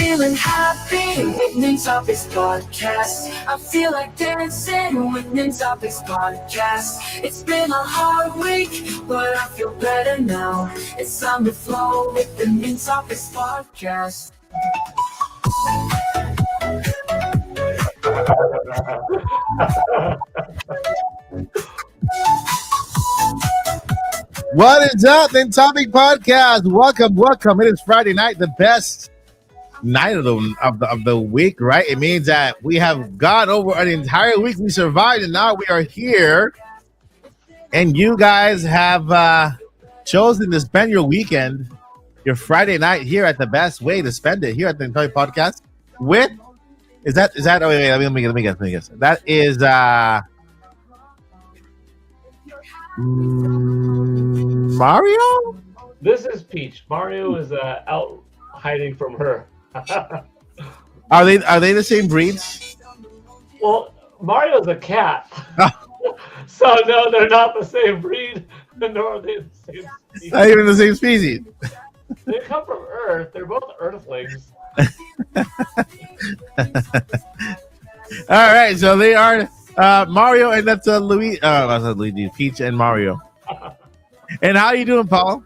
feeling happy with Nintopics Podcast. I feel like dancing with Nintopics Podcast. It's been a hard week, but I feel better now. It's time to flow with the Nintopics Podcast. What is up, Nintopics Podcast? Welcome. It is Friday night, the best night of the week, right? It means that we have gone over an entire week. We survived, and now we are here. And you guys have chosen to spend your weekend, your Friday night here at the best way to spend it here at the Nintopics Podcast with. Is that? Oh, wait, let me guess. That is Mario? This is Peach. Mario is out hiding from her. Are they the same breeds? Well, Mario's a cat. So no, they're not the same breed, nor are they the same species. Not even the same species. They come from Earth. They're both Earthlings. All right, so they are Mario, and that's Luigi, Peach, and Mario. And how you doing, Paul?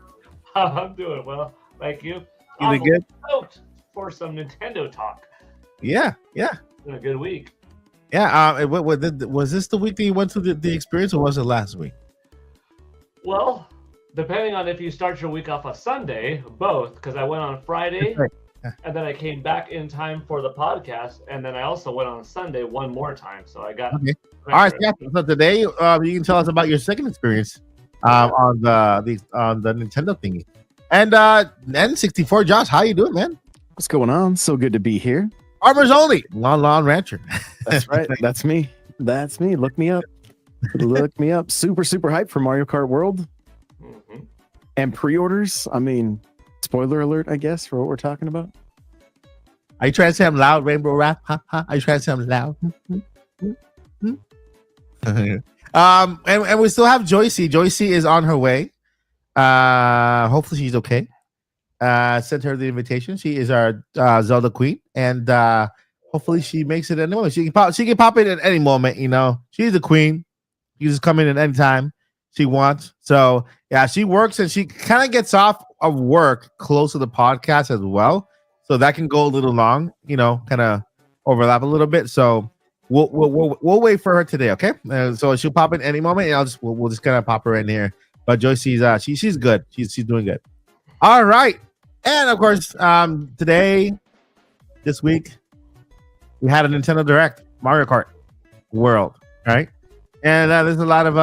I'm doing well, thank you. You doing good? Out for some Nintendo talk. Yeah. It's been a good week. Yeah. Was this the week that you went to the experience, or was it last week? Well, depending on if you start your week off a Sunday, both, because I went on Friday. Right. And then I came back in time for the podcast, and then I also went on Sunday one more time. So I got okay. All right. Yeah. So today, you can tell us about your second experience on the Nintendo thingy. And N64, Josh, how you doing, man? What's going on? So good to be here. Farmers Only, Lawn Rancher. That's right. That's me. Look me up. Super hyped for Mario Kart World. Mm-hmm. And pre-orders. I mean, spoiler alert, I guess, for what we're talking about. Are you trying to say I'm loud, Rainbow Rap? Are you trying to say I'm loud? And we still have Joycey. Joycey is on her way. Hopefully she's okay. Sent her the invitation. She is our Zelda queen, and hopefully she makes it at any moment. She can pop in at any moment. You know, she's the queen. You just come in at any time she wants. So yeah, she works, and she kind of gets off of work close to the podcast as well, so that can go a little long. You know, kind of overlap a little bit. So we'll wait for her today, okay? So she'll pop in any moment, and we'll just kind of pop her in here. But Joycey's she's good. She's doing good. All right, and of course, this week, we had a Nintendo Direct, Mario Kart World, right? And there's a lot of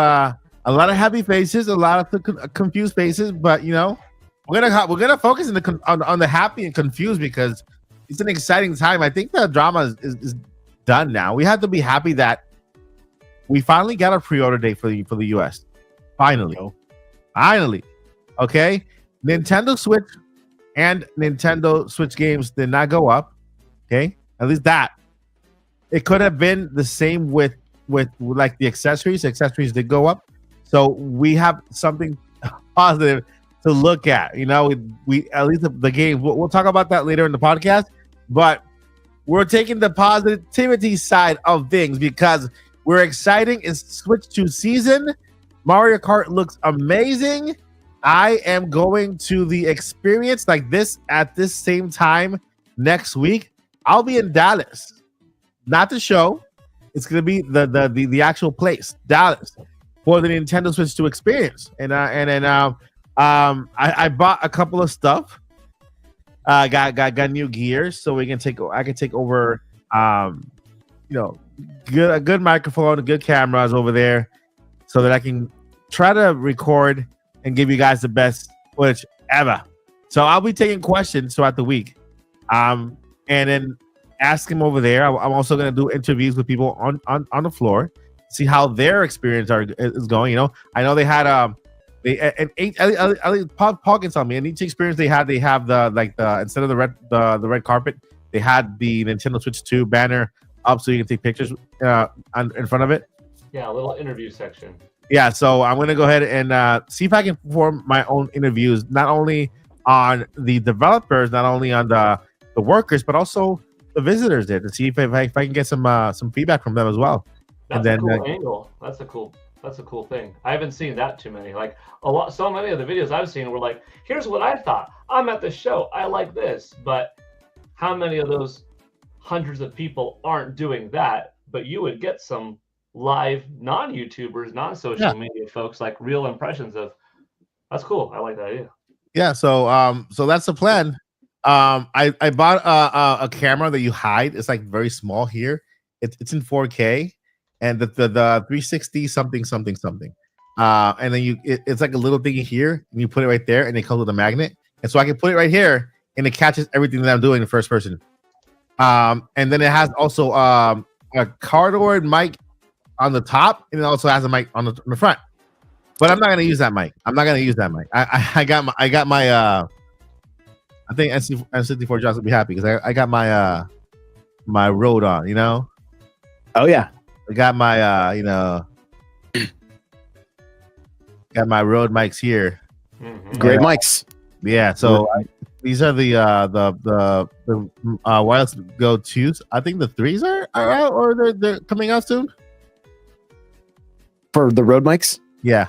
happy faces, a lot of confused faces, but you know, we're gonna focus on the happy and confused because it's an exciting time. I think the drama is done now. We have to be happy that we finally got a pre-order date for the US. Finally, okay. Nintendo Switch and Nintendo Switch games did not go up. Okay, at least that. It could have been the same with like the accessories. Accessories did go up, so we have something positive to look at. You know, we at least the game. We'll talk about that later in the podcast, but we're taking the positivity side of things because we're exciting. It's Switch 2 season. Mario Kart looks amazing. I am going to the experience like this at this same time next week. I'll be in Dallas, not the show. It's gonna be the actual place, Dallas, for the Nintendo Switch 2 experience. And then I bought a couple of stuff. Got new gears, so I can take over. You know, a good microphone, a good cameras over there, so that I can try to record and give you guys the best footage ever. So I'll be taking questions throughout the week, and then ask them over there. I'm also going to do interviews with people on the floor, see how their experience is going. You know, I know they had Paul can tell me, in each experience they have the instead of the red carpet, they had the Nintendo Switch 2 banner up so you can take pictures in front of it. Yeah, a little interview section. Yeah, so I'm gonna go ahead and see if I can perform my own interviews, not only on the developers, not only on the the workers, but also the visitors there to see if I can get some feedback from them as well. That's And a then cool angle. That's a cool thing. I haven't seen that too many. Like so many of the videos I've seen were like, here's what I thought. I'm at the show. I like this. But how many of those hundreds of people aren't doing that? But you would get some live non-YouTubers, non-social media folks, like real impressions of. That's cool. I like that idea. Yeah, so that's the plan. I bought a camera that you hide. It's like very small here. It's in 4K, and the 360 something. And then it's like a little thingy here, and you put it right there, and it comes with a magnet, and so I can put it right here, and it catches everything that I'm doing in first person. And then it has also a cardboard mic on the top, and it also has a mic on the front. But I'm not gonna use that mic. I got my I think N64 Johnson will be happy because I got my my Rode on, you know. Oh yeah, I got my got my Rode mics here. Mm-hmm. great mics. Yeah, so these are the wireless Go 2s. I think the 3s are out or they're coming out soon. For the Rode mics? Yeah.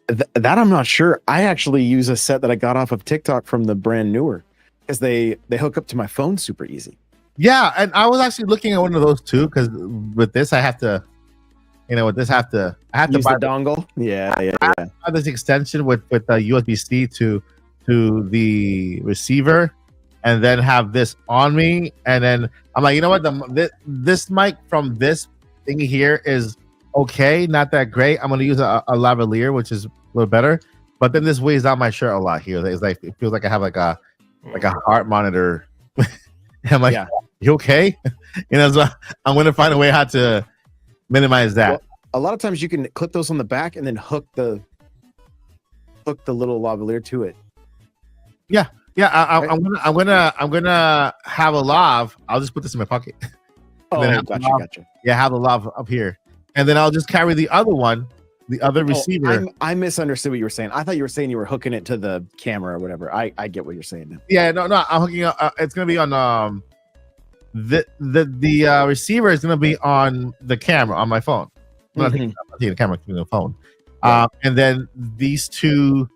That I'm not sure. I actually use a set that I got off of TikTok from the brand newer because they hook up to my phone super easy. Yeah, and I was actually looking at one of those too because with this I have to, I have use to buy the dongle. Yeah. buy this extension with the USB-C to the receiver, and then have this on me, and then I'm like, you know what, this mic from this thingy here is okay, not that great. I'm gonna use a lavalier, which is a little better, but then this weighs down my shirt a lot here. It's like it feels like I have like a heart monitor. I'm like, yeah. You okay? So I'm gonna find a way how to minimize that. Well, a lot of times you can clip those on the back and then hook the little lavalier to it. Yeah. I'm gonna have a lav. I'll just put this in my pocket. Oh, gotcha. Yeah, have the lav up here, and then I'll just carry the other one, the other receiver. I misunderstood what you were saying. I thought you were saying you were hooking it to the camera or whatever. I get what you're saying now. Yeah, no, I'm hooking up. It's gonna be on the receiver is gonna be on the camera on my phone. I'm not taking the camera, I'm the phone. Yeah. And then these two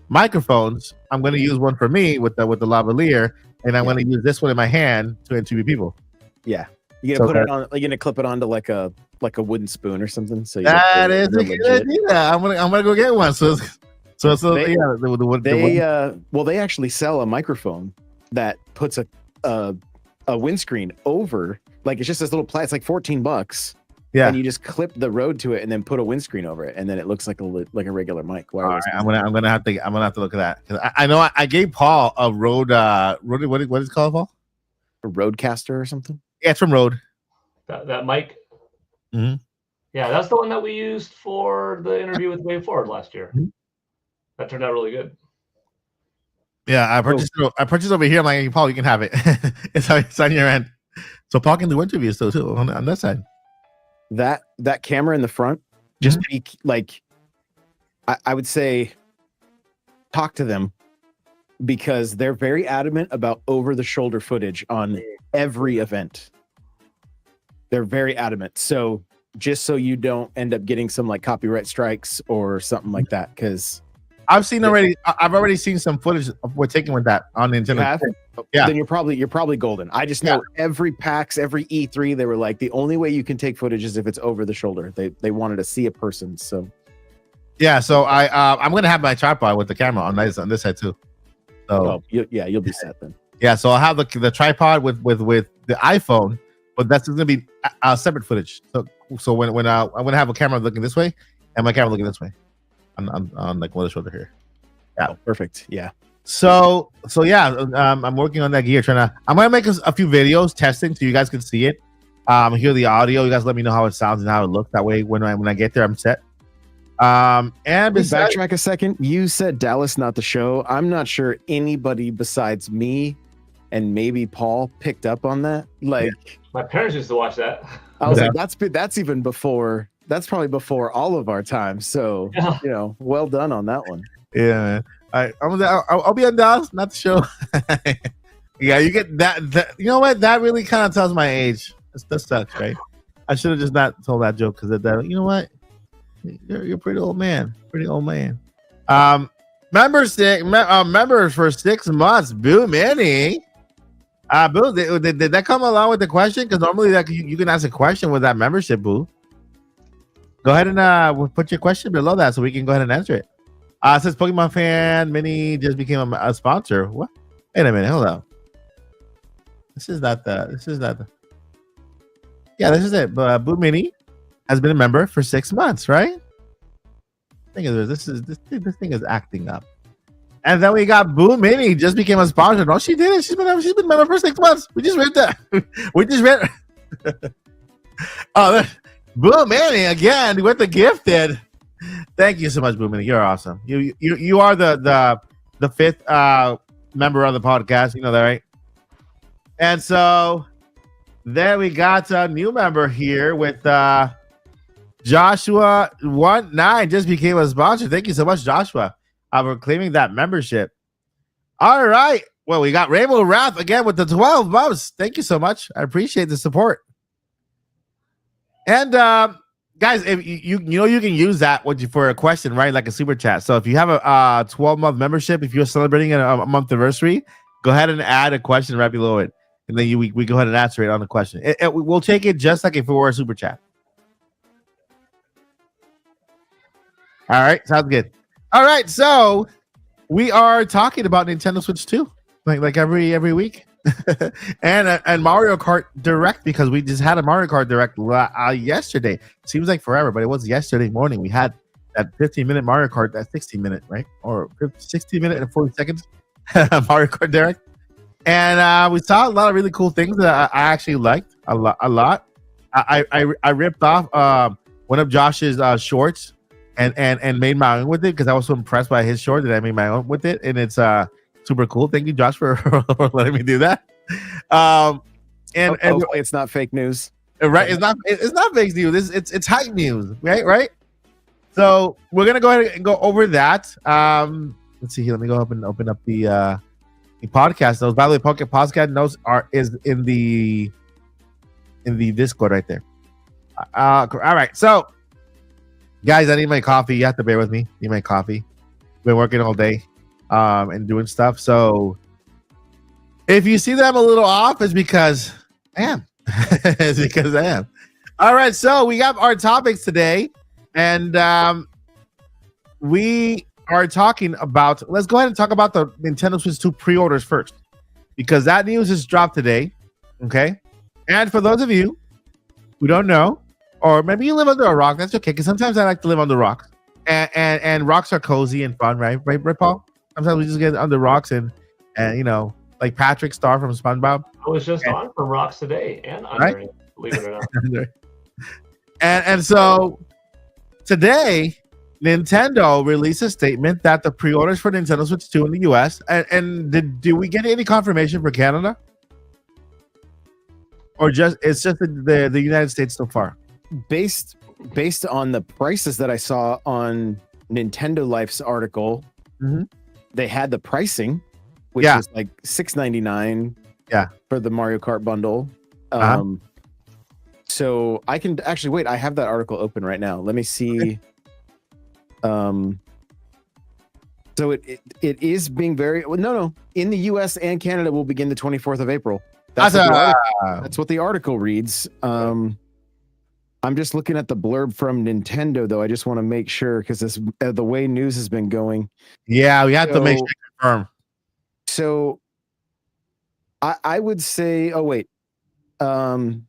microphones, I'm gonna use one for me with the lavalier, and I'm gonna use this one in my hand to interview people. Yeah. You're gonna put it on. You're gonna clip it onto like a wooden spoon or something. So that is a good idea. I'm gonna go get one. So they actually sell a microphone that puts a windscreen over. Like it's just this little it's like $14. Yeah. And you just clip the Rode to it and then put a windscreen over it, and then it looks like a regular mic. All right, I'm gonna have to look at that. I know I gave Paul a Rode. What is it called, Paul? A Rodecaster or something. Yeah, it's from Rode. That mic. Mm-hmm. Yeah, that's the one that we used for the interview with Way Forward last year. Mm-hmm. That turned out really good. Yeah, I purchased over here. I'm like, hey, Paul, you can have it. it's on your end. So Paul can do interviews still too on that side. That camera in the front, just be like, I would say, talk to them, because they're very adamant about over-the-shoulder footage on every event. They're very adamant. So just so you don't end up getting some like copyright strikes or something like that, because I've already seen some footage we're taking with that on Nintendo. Yeah, then you're probably golden. I just know every PAX, every E3, they were like, the only way you can take footage is if it's over the shoulder. They wanted to see a person. So yeah, so I'm gonna have my tripod with the camera on this side too. So you'll be set then. Yeah, so I'll have the tripod with the iPhone, but that's gonna be separate footage. So when I'm gonna have a camera looking this way and my camera looking this way, on like one shoulder here. Yeah, perfect. Yeah. So yeah, I'm working on that gear. I'm gonna make a few videos testing so you guys can see it, hear the audio. You guys let me know how it sounds and how it looks. That way, when I get there, I'm set. And backtrack a second. You said Dallas, not the show. I'm not sure anybody besides me and maybe Paul picked up on that. Like my parents used to watch that. I was like, that's even before. That's probably before all of our time. So well done on that one. Yeah, man. I'll be on Dallas, not the show. Yeah, you get that. You know what? That really kind of tells my age. That sucks, right? I should have just not told that joke because that. You know what? You're a pretty old man. Pretty old man. Members for 6 months. Boo, Manny. Boo, did that come along with the question? Because normally that you can ask a question with that membership, Boo. Go ahead and put your question below that so we can go ahead and answer it. Since Pokemon Fan Mini just became a sponsor. What? Wait a minute. Hold on. This is not the. Yeah, this is it. But Boo Mini has been a member for 6 months, right? This thing is acting up. And then we got Boo Mini just became a sponsor. No, she didn't. She's been a member for 6 months. We just read that. We just read. Oh, Boo Mini again with the gifted. Thank you so much, Boo Mini. You're awesome. You are the fifth member of the podcast. You know that, right? And so then we got a new member here with Joshua 19 just became a sponsor. Thank you so much, Joshua, for claiming that membership. All right. Well, we got Rainbow Wrath again with the 12 months. Thank you so much. I appreciate the support. And guys, if you know you can use that for a question, right? Like a super chat. So if you have a 12-month membership, if you're celebrating a month anniversary, go ahead and add a question right below it. And then we go ahead and answer it on the question. We'll take it just like if it were a super chat. All right, sounds good. All right, so we are talking about Nintendo Switch 2, like every week, and Mario Kart Direct, because we just had a Mario Kart Direct yesterday. Seems like forever, but it was yesterday morning. We had that 15-minute Mario Kart, that 16-minute, right, or 60-minute and 40 seconds Mario Kart Direct. And we saw a lot of really cool things that I actually liked a lot. I ripped off one of Josh's shorts and made my own with it because I was so impressed by his short that I made my own with it, and it's super cool. Thank you, Josh, for letting me do that. And hopefully it's not fake news. Right? It's not fake news. It's hype news, right? So we're gonna go ahead and go over that. Let's see here. Let me go up and open up the podcast notes. By the way, Pocket Podcast notes is in the Discord right there. All right, so guys, I need my coffee. You have to bear with me. Need my coffee. Been working all day, and doing stuff. So if you see that I'm a little off, it's because I am. It's because I am. All right, so we got our topics today, and we are talking about. Let's go ahead and talk about the Nintendo Switch 2 pre-orders first, because that news just dropped today. Okay, and for those of you who don't know, or maybe you live under a rock, that's okay, because sometimes I like to live under rocks, and rocks are cozy and fun, right, Paul? Sometimes we just get under rocks and you know, like Patrick Star from SpongeBob. I was just on from rocks today and under, right? Believe it or not. and so today, Nintendo released a statement that the pre-orders for Nintendo Switch 2 in the US, and did we get any confirmation for Canada? Or it's just the United States so far? Based on the prices that I saw on Nintendo Life's article, they had the pricing, which is like $6.99 for the Mario Kart bundle. So I can actually wait. I have that article open right now. Let me see. So it is being very no. In the US and Canada will begin the 24th of April. That's what the article reads. I'm just looking at the blurb from Nintendo, though. I just want to make sure because this the way news has been going. Yeah, we have to make sure to confirm. So I would say, oh wait, hang on,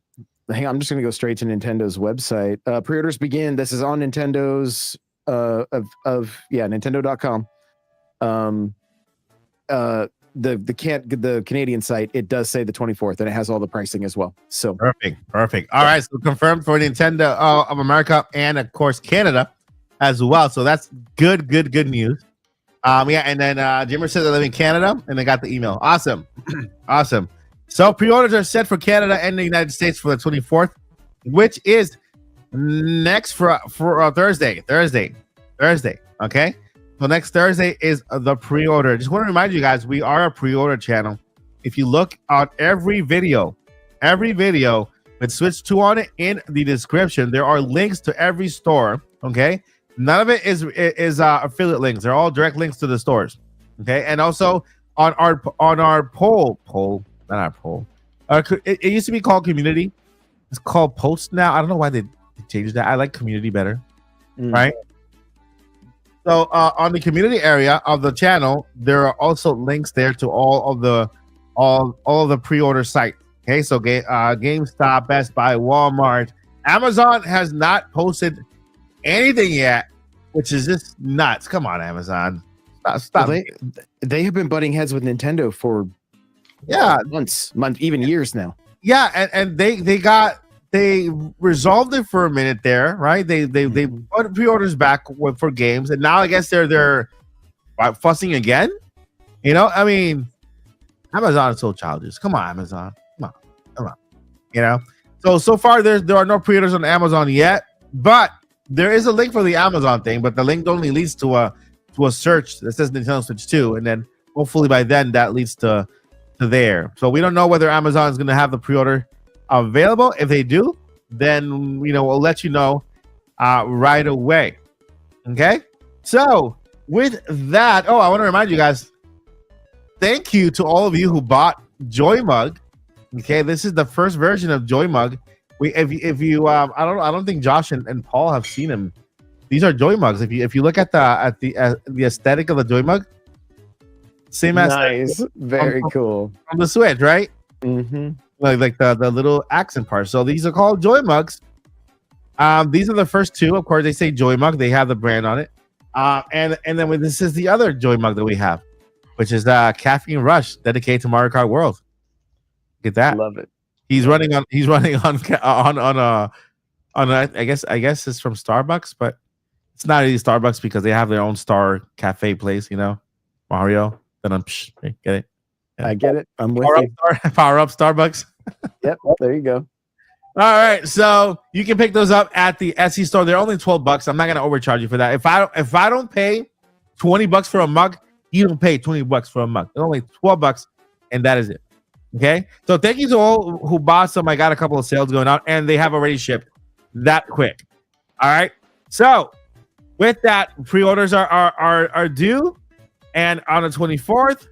I'm just going to go straight to Nintendo's website. Pre-orders begin. This is on Nintendo's Nintendo.com. The Canadian site, it does say the 24th, and it has all the pricing as well. So perfect. All right, so confirmed for Nintendo of America and of course Canada as well. So that's good news. And then Jimmer says they live in Canada, and they got the email. Awesome. So pre-orders are set for Canada and the United States for the 24th, which is next for Thursday. Okay. So next Thursday is the pre-order. Just want to remind you guys, we are a pre-order channel. if you look on every video with Switch 2 on it in the description, there are links to every store. Okay, none of it is affiliate links. They're all direct links to the stores. Okay, and also on our poll, not our poll. It used to be called community. It's called post now. I don't know why they changed that. I like community better. Right. So on the community area of the channel, there are also links there to all of the pre-order sites. Okay, so GameStop, Best Buy, Walmart, Amazon has not posted anything yet, which is just nuts. Come on, Amazon, stop. Well, they have been butting heads with Nintendo for months, even years now. Yeah, and they resolved it for a minute there, right? They put pre-orders back for games, and now I guess they're fussing again. You know, I mean, Amazon is so childish. Come on, Amazon. Come on. You know, so far there are no pre-orders on Amazon yet, but there is a link for the Amazon thing, but the link only leads to a search that says Nintendo Switch 2, and then hopefully by then that leads to there. So we don't know whether Amazon is going to have the pre-order available. If they do, then we'll let you know right away. Okay. So with that, I want to remind you guys, thank you to all of you who bought Joy Mug. Okay, this is the first version of Joy Mug. If you I don't think Josh and Paul have seen them. These are Joy Mugs. If you look at the aesthetic of the Joy Mug, same as nice, very cool on the Switch, right? Mm-hmm. Like the little accent part. So these are called Joy Mugs. These are the first two. Of course, they say Joy Mug. They have the brand on it. And then this is the other Joy Mug that we have, which is Caffeine Rush, dedicated to Mario Kart World. Get that? Love it. He's running on a I guess it's from Starbucks, but it's not really Starbucks because they have their own Star Cafe place. Mario. Then get it. Yeah. I get it. I'm with you. Power up Starbucks. Yep. There you go. All right, so you can pick those up at the Etsy store. They're only $12. I'm not gonna overcharge you for that. If I don't pay $20 for a mug, you don't pay $20 for a mug. It's only $12, and that is it. Okay. So thank you to all who bought some. I got a couple of sales going on, and they have already shipped that quick. All right. So with that, pre-orders are due, and on the 24th,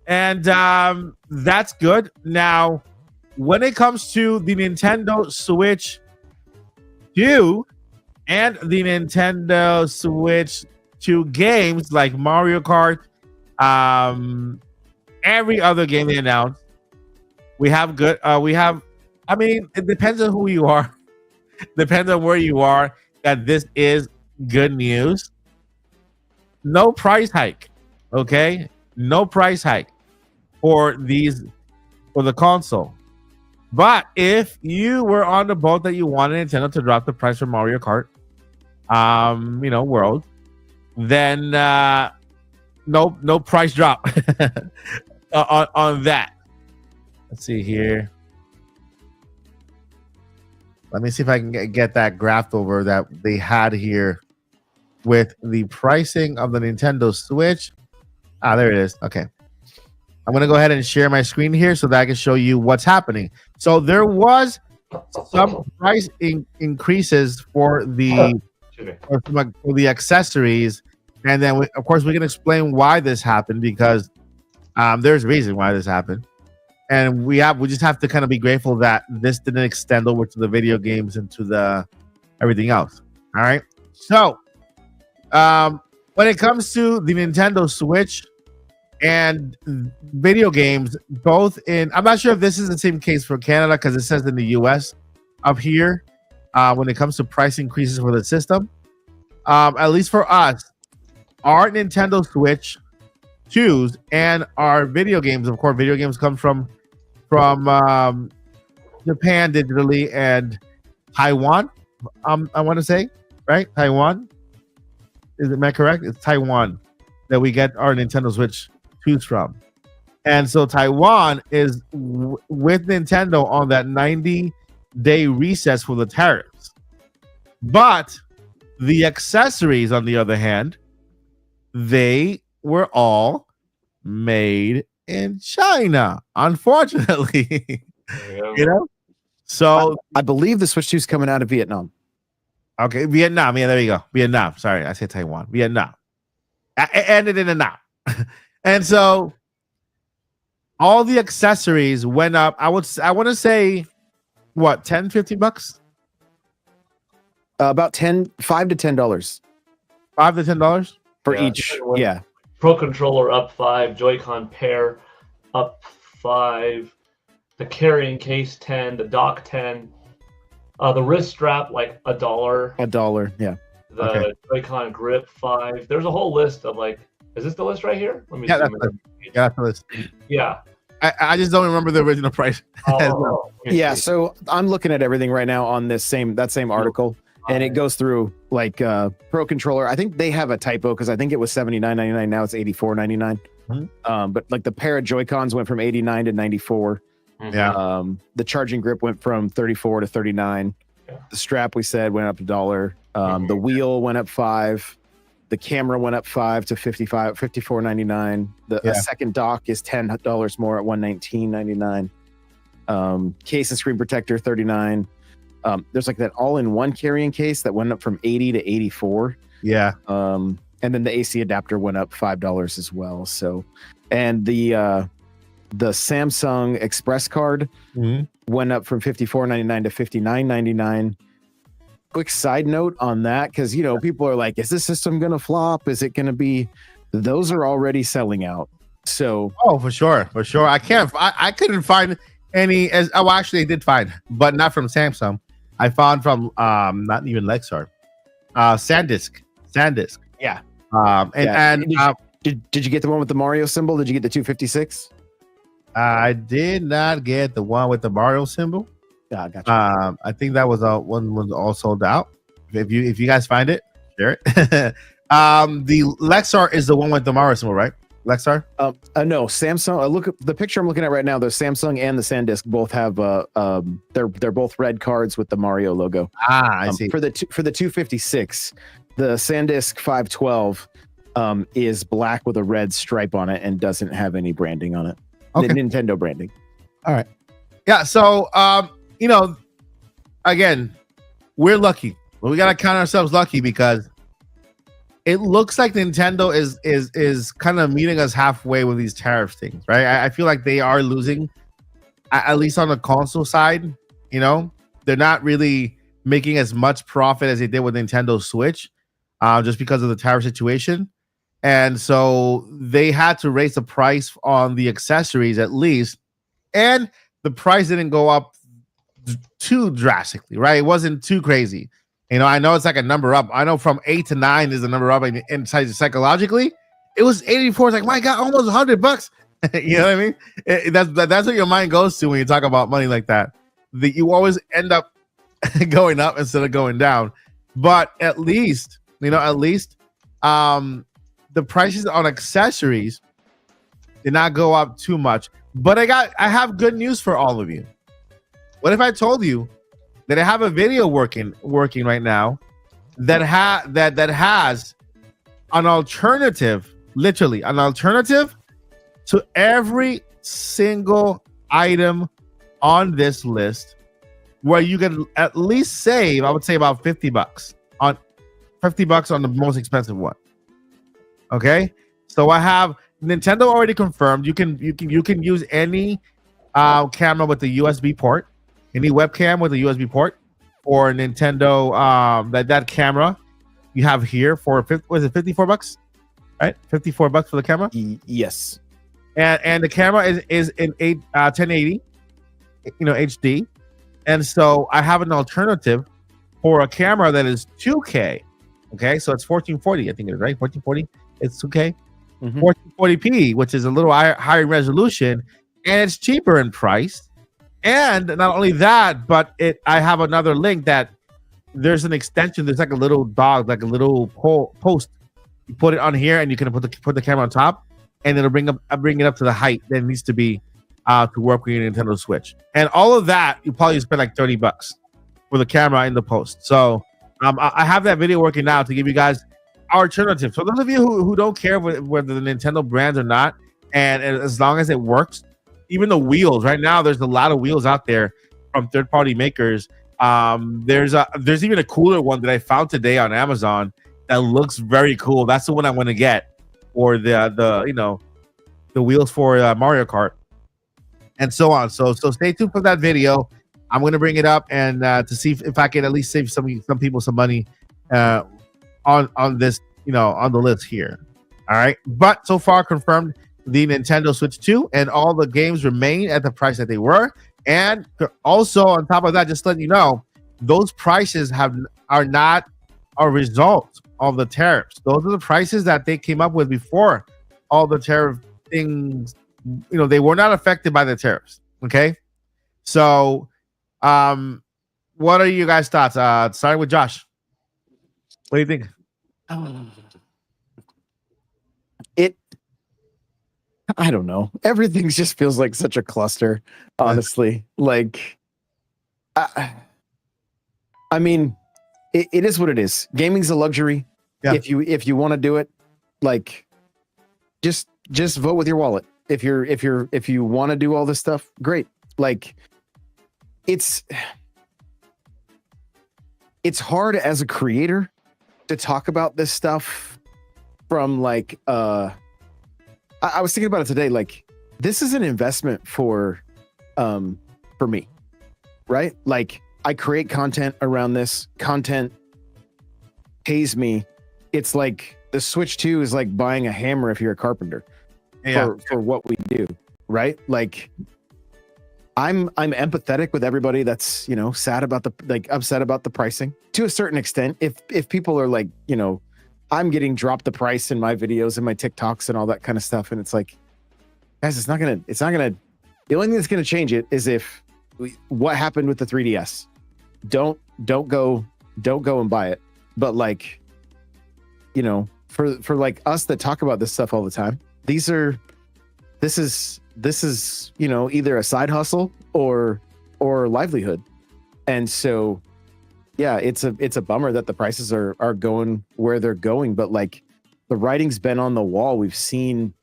and that's good. Now, when it comes to the Nintendo Switch 2 and the Nintendo Switch 2 games like Mario Kart, every other game they announced, we have good. I mean, it depends on who you are, depends on where you are. That this is good news. No price hike, okay? No price hike for the console. But if you were on the boat that you wanted Nintendo to drop the price for Mario Kart, World, then no price drop on that. Let's see here. Let me see if I can get that graph over that they had here with the pricing of the Nintendo Switch. There it is. Okay. I'm going to go ahead and share my screen here so that I can show you what's happening. So there was some price increases for the accessories. And then, of course, we can explain why this happened because there's a reason why this happened. And we just have to kind of be grateful that this didn't extend over to the video games and to the everything else. All right. So when it comes to the Nintendo Switch and video games, I'm not sure if this is the same case for Canada because it says in the US up here when it comes to price increases for the system. At least for us, our Nintendo Switch 2s and our video games, of course, video games come from Japan digitally and Taiwan. I want to say, right? Taiwan. Am I correct? It's Taiwan that we get our Nintendo Switch 2s from. And so Taiwan is with Nintendo on that 90-day recess for the tariffs. But the accessories, on the other hand, they were all made in China, unfortunately. There you go. You know, so I believe the Switch 2 is coming out of Vietnam. okay, Vietnam. Yeah, there you go. Vietnam. Sorry, I said Taiwan. Vietnam. It ended in a knot. And so all the accessories went up. I want to say what, 10, 15 bucks? About $5 to $10 $5 to $10 for Yeah, each. depending on- Yeah. Pro controller up 5, Joy-Con pair up 5, the carrying case 10, the dock 10, the wrist strap like $1, $1. Yeah. the Okay. Joy-Con grip 5. There's a whole list of like, is this the list right here? Let me Yeah, zoom that's in. Yeah, that's the list. Yeah. I just don't remember the original price. Oh, let me Yeah. see. So I'm looking at everything right now on that same article, and it goes through like Pro controller. I think they have a typo because I think it was $79.99. Now it's $84.99. But like the pair of Joy-Cons went from 89 to 94. Mhm. Yeah. The charging grip went from 34 to 39. Yeah. The strap we said went up $1. The wheel went up 5. The camera went up 5 to $54.99. Yeah. A second dock is $10 more at $119.99. Case and screen protector $39. There's like that all-in-one carrying case that went up from 80 to 84. Yeah. And then the AC adapter went up $5 as well. So, and the Samsung Express card Mhm. went up from $54.99 to $59.99. Quick side note on that, because people are like, is this system gonna flop? Is it gonna be? Those are already selling out. So Oh, for sure. I couldn't find any actually I did find, but not from Samsung. I found from not even Lexar. SanDisk. yeah. Did Did you get the one with the Mario symbol? Did you get the 256? I did not get the one with the Mario symbol. Yeah, gotcha. I think that was one was all sold out. If you guys find it, share it. The Lexar is the one with the Mario symbol, right? Lexar. No, Samsung. Look at the picture I'm looking at right now. The Samsung and the SanDisk both have they're both red cards with the Mario logo. I see. For the 256, the SanDisk 512 is black with a red stripe on it and doesn't have any branding on it. Okay. The Nintendo branding. Yeah. So again, we're lucky. Well, we gotta count ourselves lucky because it looks like Nintendo is kind of meeting us halfway with these tariff things, right? I feel like they are losing, at least on the console side. They're not really making as much profit as they did with Nintendo Switch, just because of the tariff situation. And so they had to raise the price on the accessories at least, and the price didn't go up too drastically, right? It wasn't too crazy. I know it's like a number up. I know from 8 to 9 is a number up, and psychologically, it was 84. It's like, my God, almost $100. You know what I mean? That's what your mind goes to when you talk about money like that. You always end up going up instead of going down. But at least, the prices on accessories did not go up too much. But I have good news for all of you. What if I told you that I have a video working right now that has an alternative, literally an alternative to every single item on this list, where you can at least save, I would say, about $50 on the most expensive one. Okay, so I have Nintendo already confirmed you can use any camera with the USB port, any webcam with a USB port, or Nintendo that camera you have here for was it $54, right? $54 for the camera. Yes. And the camera is in 1080, HD, and so I have an alternative for a camera that is 2K. Okay, so it's 1440, I think it is, right? 1440. It's 2K, 1440p, which is a little higher resolution, and it's cheaper in price. And not only that, but I have another link that there's an extension. There's like a little dog, like a little post. You put it on here, and you can put the camera on top, and it'll bring it up to the height that it needs to be to work with your Nintendo Switch. And all of that, you probably spend like $30 for the camera in the post. So I have that video working now to give you guys our alternative. So those of you who don't care whether the Nintendo brands or not, and as long as it works, even the wheels. Right now, there's a lot of wheels out there from third-party makers. There's even a cooler one that I found today on Amazon that looks very cool. That's the one I want to get, or the wheels for Mario Kart, and so on. So stay tuned for that video. I'm going to bring it up and to see if I can at least save some people some money on this, on the list here. All right, but so far confirmed the Nintendo Switch 2 and all the games remain at the price that they were. And also on top of that, just letting you know, those prices are not a result of the tariffs. Those are the prices that they came up with before all the tariff things. They were not affected by the tariffs. Okay, so what are you guys' thoughts? Starting with Josh, what do you think? I don't know. Everything just feels like such a cluster, honestly. Like, I mean, it is what it is. Gaming's a luxury. Yeah. If you want to do it, like, just vote with your wallet. If you want to do all this stuff, great. Like, it's hard as a creator to talk about this stuff from like I was thinking about it today. Like, this is an investment for me, right? Like, I create content around this. Content pays me. It's like the Switch 2 is like buying a hammer if you're a carpenter for what we do, right? Like, I'm empathetic with everybody that's sad about upset about the pricing to a certain extent. If people are like, I'm getting dropped the price in my videos and my TikToks and all that kind of stuff. And it's like, guys, the only thing that's going to change it is what happened with the 3DS. Don't go and buy it. But like, for like us that talk about this stuff all the time, this is either a side hustle or livelihood. And so, yeah, it's a bummer that the prices are going where they're going, but like, the writing's been on the wall. We've seen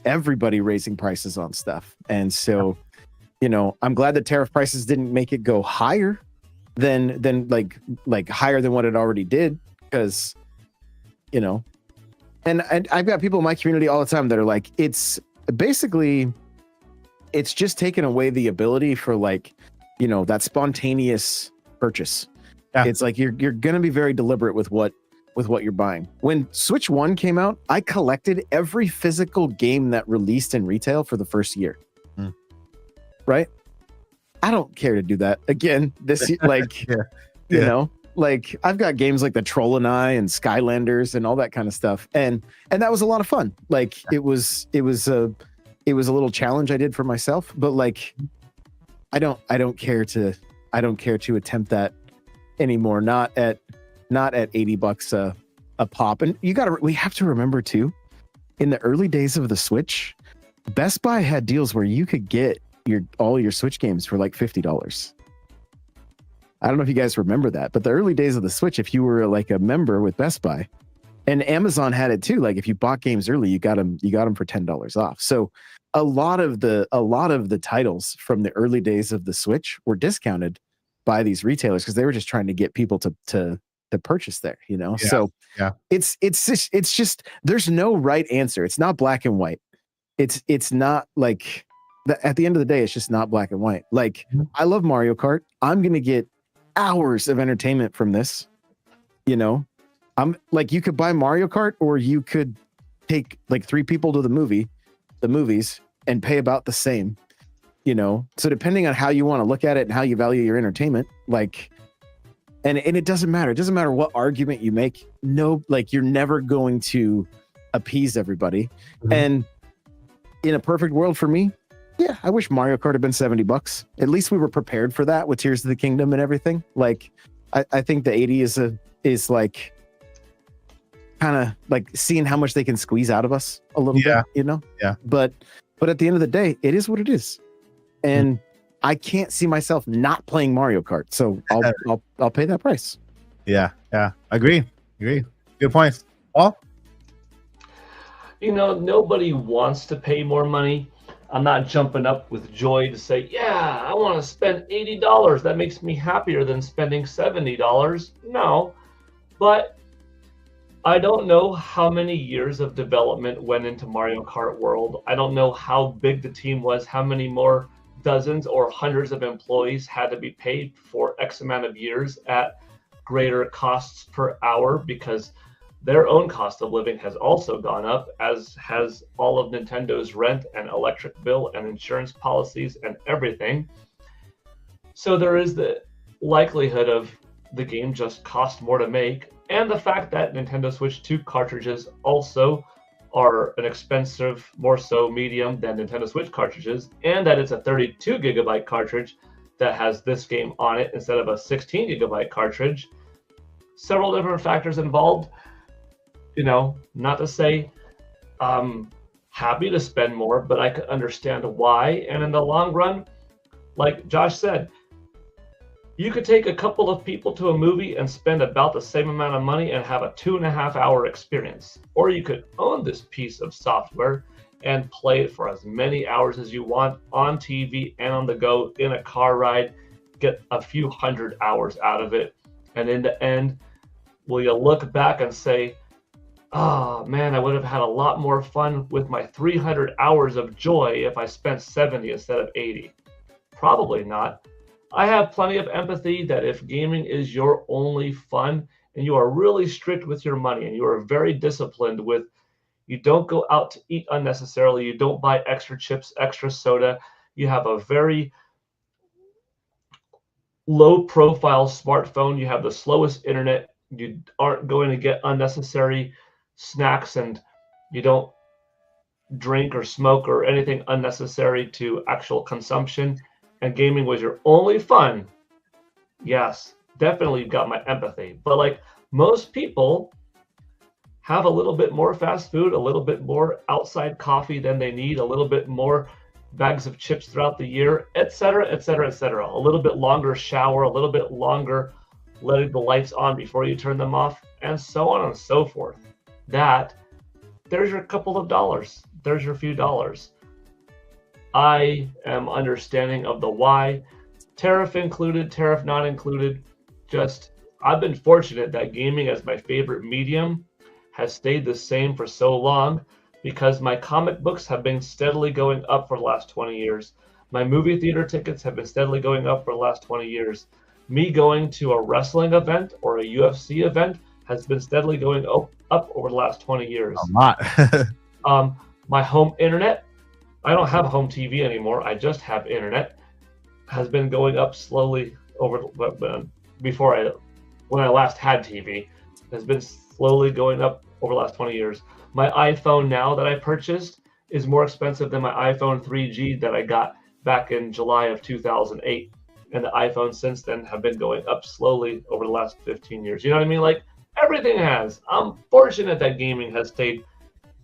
everybody raising prices on stuff. And so, I'm glad that tariff prices didn't make it go higher than like higher than what it already did, because and I've got people in my community all the time that are like, it's just taken away the ability for like, that spontaneous purchase. Yeah. It's like you're going to be very deliberate with what you're buying. When Switch 1 came out, I collected every physical game that released in retail for the first year. Right? I don't care to do that again this like like, I've got games like the Troll and I and Skylanders and all that kind of stuff, and that was a lot of fun. Like, it was a little challenge I did for myself, but like, I don't care to attempt that anymore. Not at $80 a pop. And we have to remember too, in the early days of the Switch, Best Buy had deals where you could get all your Switch games for like $50. I don't know if you guys remember that, but the early days of the Switch, if you were like a member with Best Buy, and Amazon had it too, like if you bought games early, you got them for $10 off. So a lot of the titles from the early days of the Switch were discounted by these retailers because they were just trying to get people to purchase there, Yeah, So yeah. It's just there's no right answer. It's not black and white. It's not like at the end of the day, it's just not black and white. Like, I love Mario Kart. I'm gonna get hours of entertainment from this. I'm like, you could buy Mario Kart, or you could take like 3 people to the movies, and pay about the same. So depending on how you want to look at it and how you value your entertainment, like, and it doesn't matter. It doesn't matter what argument you make. No, like, you're never going to appease everybody. And in a perfect world for me, yeah, I wish Mario Kart had been $70. At least we were prepared for that with Tears of the Kingdom and everything. Like, I think the 80 is like kind of like seeing how much they can squeeze out of us a little bit, Yeah. But at the end of the day, it is what it is. And I can't see myself not playing Mario Kart. So I'll pay that price. Yeah. Agree. Good points. Paul? Nobody wants to pay more money. I'm not jumping up with joy to say, yeah, I want to spend $80. That makes me happier than spending $70. No, but I don't know how many years of development went into Mario Kart World. I don't know how big the team was, how many more dozens or hundreds of employees had to be paid for X amount of years at greater costs per hour, because their own cost of living has also gone up, as has all of Nintendo's rent and electric bill and insurance policies and everything. So there is the likelihood of the game just cost more to make, and the fact that Nintendo Switch 2 cartridges also are an expensive, more so medium than Nintendo Switch cartridges, and that it's a 32 gigabyte cartridge that has this game on it instead of a 16 gigabyte cartridge. Several different factors involved. Not to say I'm happy to spend more, but I could understand why. And in the long run, like Josh said, you could take a couple of people to a movie and spend about the same amount of money and have a 2.5 hour experience. Or you could own this piece of software and play it for as many hours as you want on TV and on the go, in a car ride, get a few hundred hours out of it. And in the end, will you look back and say, oh man, I would have had a lot more fun with my 300 hours of joy if I spent 70 instead of 80? Probably not. I have plenty of empathy that if gaming is your only fun and you are really strict with your money and you are very disciplined with, you don't go out to eat unnecessarily, you don't buy extra chips, extra soda, you have a very low profile smartphone, you have the slowest internet, you aren't going to get unnecessary snacks, and you don't drink or smoke or anything unnecessary to actual consumption, and gaming was your only fun, yes, definitely got my empathy. But like most people have a little bit more fast food, a little bit more outside coffee than they need, a little bit more bags of chips throughout the year, etc., etc., etc. A little bit longer shower, a little bit longer letting the lights on before you turn them off, and so on and so forth. There's your couple of dollars. There's your few dollars. I am understanding of the why, tariff included, tariff not included. Just, I've been fortunate that gaming as my favorite medium has stayed the same for so long, because my comic books have been steadily going up for the last 20 years. My movie theater tickets have been steadily going up for the last 20 years. Me going to a wrestling event or a UFC event has been steadily going up over the last 20 years. A lot. My home internet, I don't have home TV anymore, I just have internet, has been going up slowly over when I last had TV, has been slowly going up over the last 20 years. My iPhone now that I purchased is more expensive than my iPhone 3G that I got back in July of 2008. And the iPhones since then have been going up slowly over the last 15 years. You know what I mean? Like, everything has. I'm fortunate that gaming has stayed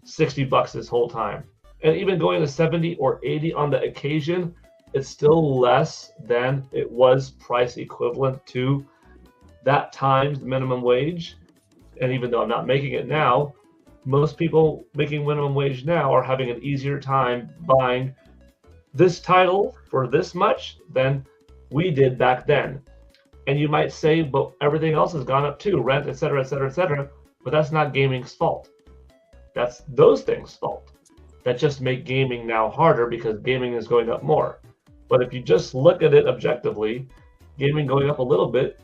$60 this whole time. And even going to 70 or 80 on the occasion, it's still less than it was price equivalent to that times minimum wage. And even though I'm not making it now, most people making minimum wage now are having an easier time buying this title for this much than we did back then. And you might say, but everything else has gone up too, rent, etc., etc., etc. But that's not gaming's fault. That's those things' fault. That just make gaming now harder because gaming is going up more. But if you just look at it objectively, gaming going up a little bit,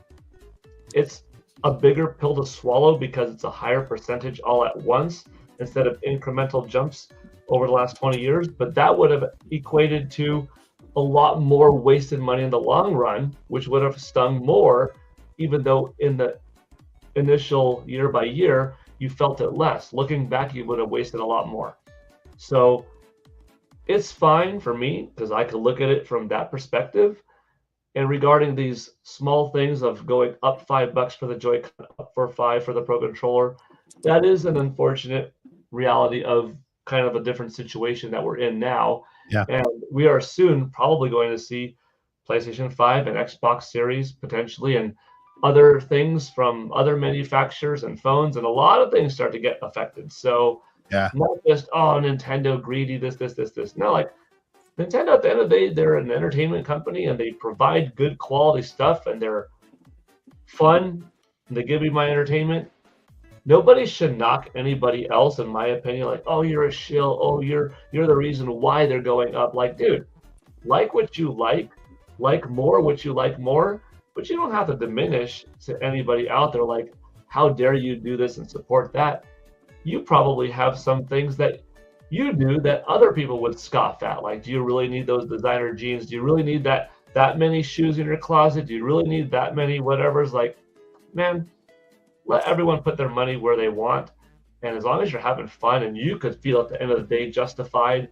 it's a bigger pill to swallow because it's a higher percentage all at once instead of incremental jumps over the last 20 years. But that would have equated to a lot more wasted money in the long run, which would have stung more, even though in the initial year by year, you felt it less. Looking back, you would have wasted a lot more. So it's fine for me because I could look at it from that perspective. And regarding these small things of going up $5 for the Joy-Con, up for $5 for the Pro Controller, that is an unfortunate reality of kind of a different situation that we're in now. Yeah. And we are soon probably going to see PlayStation 5 and Xbox Series potentially, and other things from other manufacturers and phones, and a lot of things start to get affected. So Yeah. Not just, oh, Nintendo greedy, this. No, like Nintendo at the end of the day, they're an entertainment company and they provide good quality stuff and they're fun. And they give me my entertainment. Nobody should knock anybody else, in my opinion. Like, oh, you're a shill. Oh, you're the reason why they're going up. Like, dude, like what you like more what you like more, but you don't have to diminish to anybody out there. Like, how dare you do this and support that? You probably have some things that you do that other people would scoff at. Like, do you really need those designer jeans? Do you really need that many shoes in your closet? Do you really need that many whatever's? Like, man, let everyone put their money where they want. And as long as you're having fun and you could feel at the end of the day justified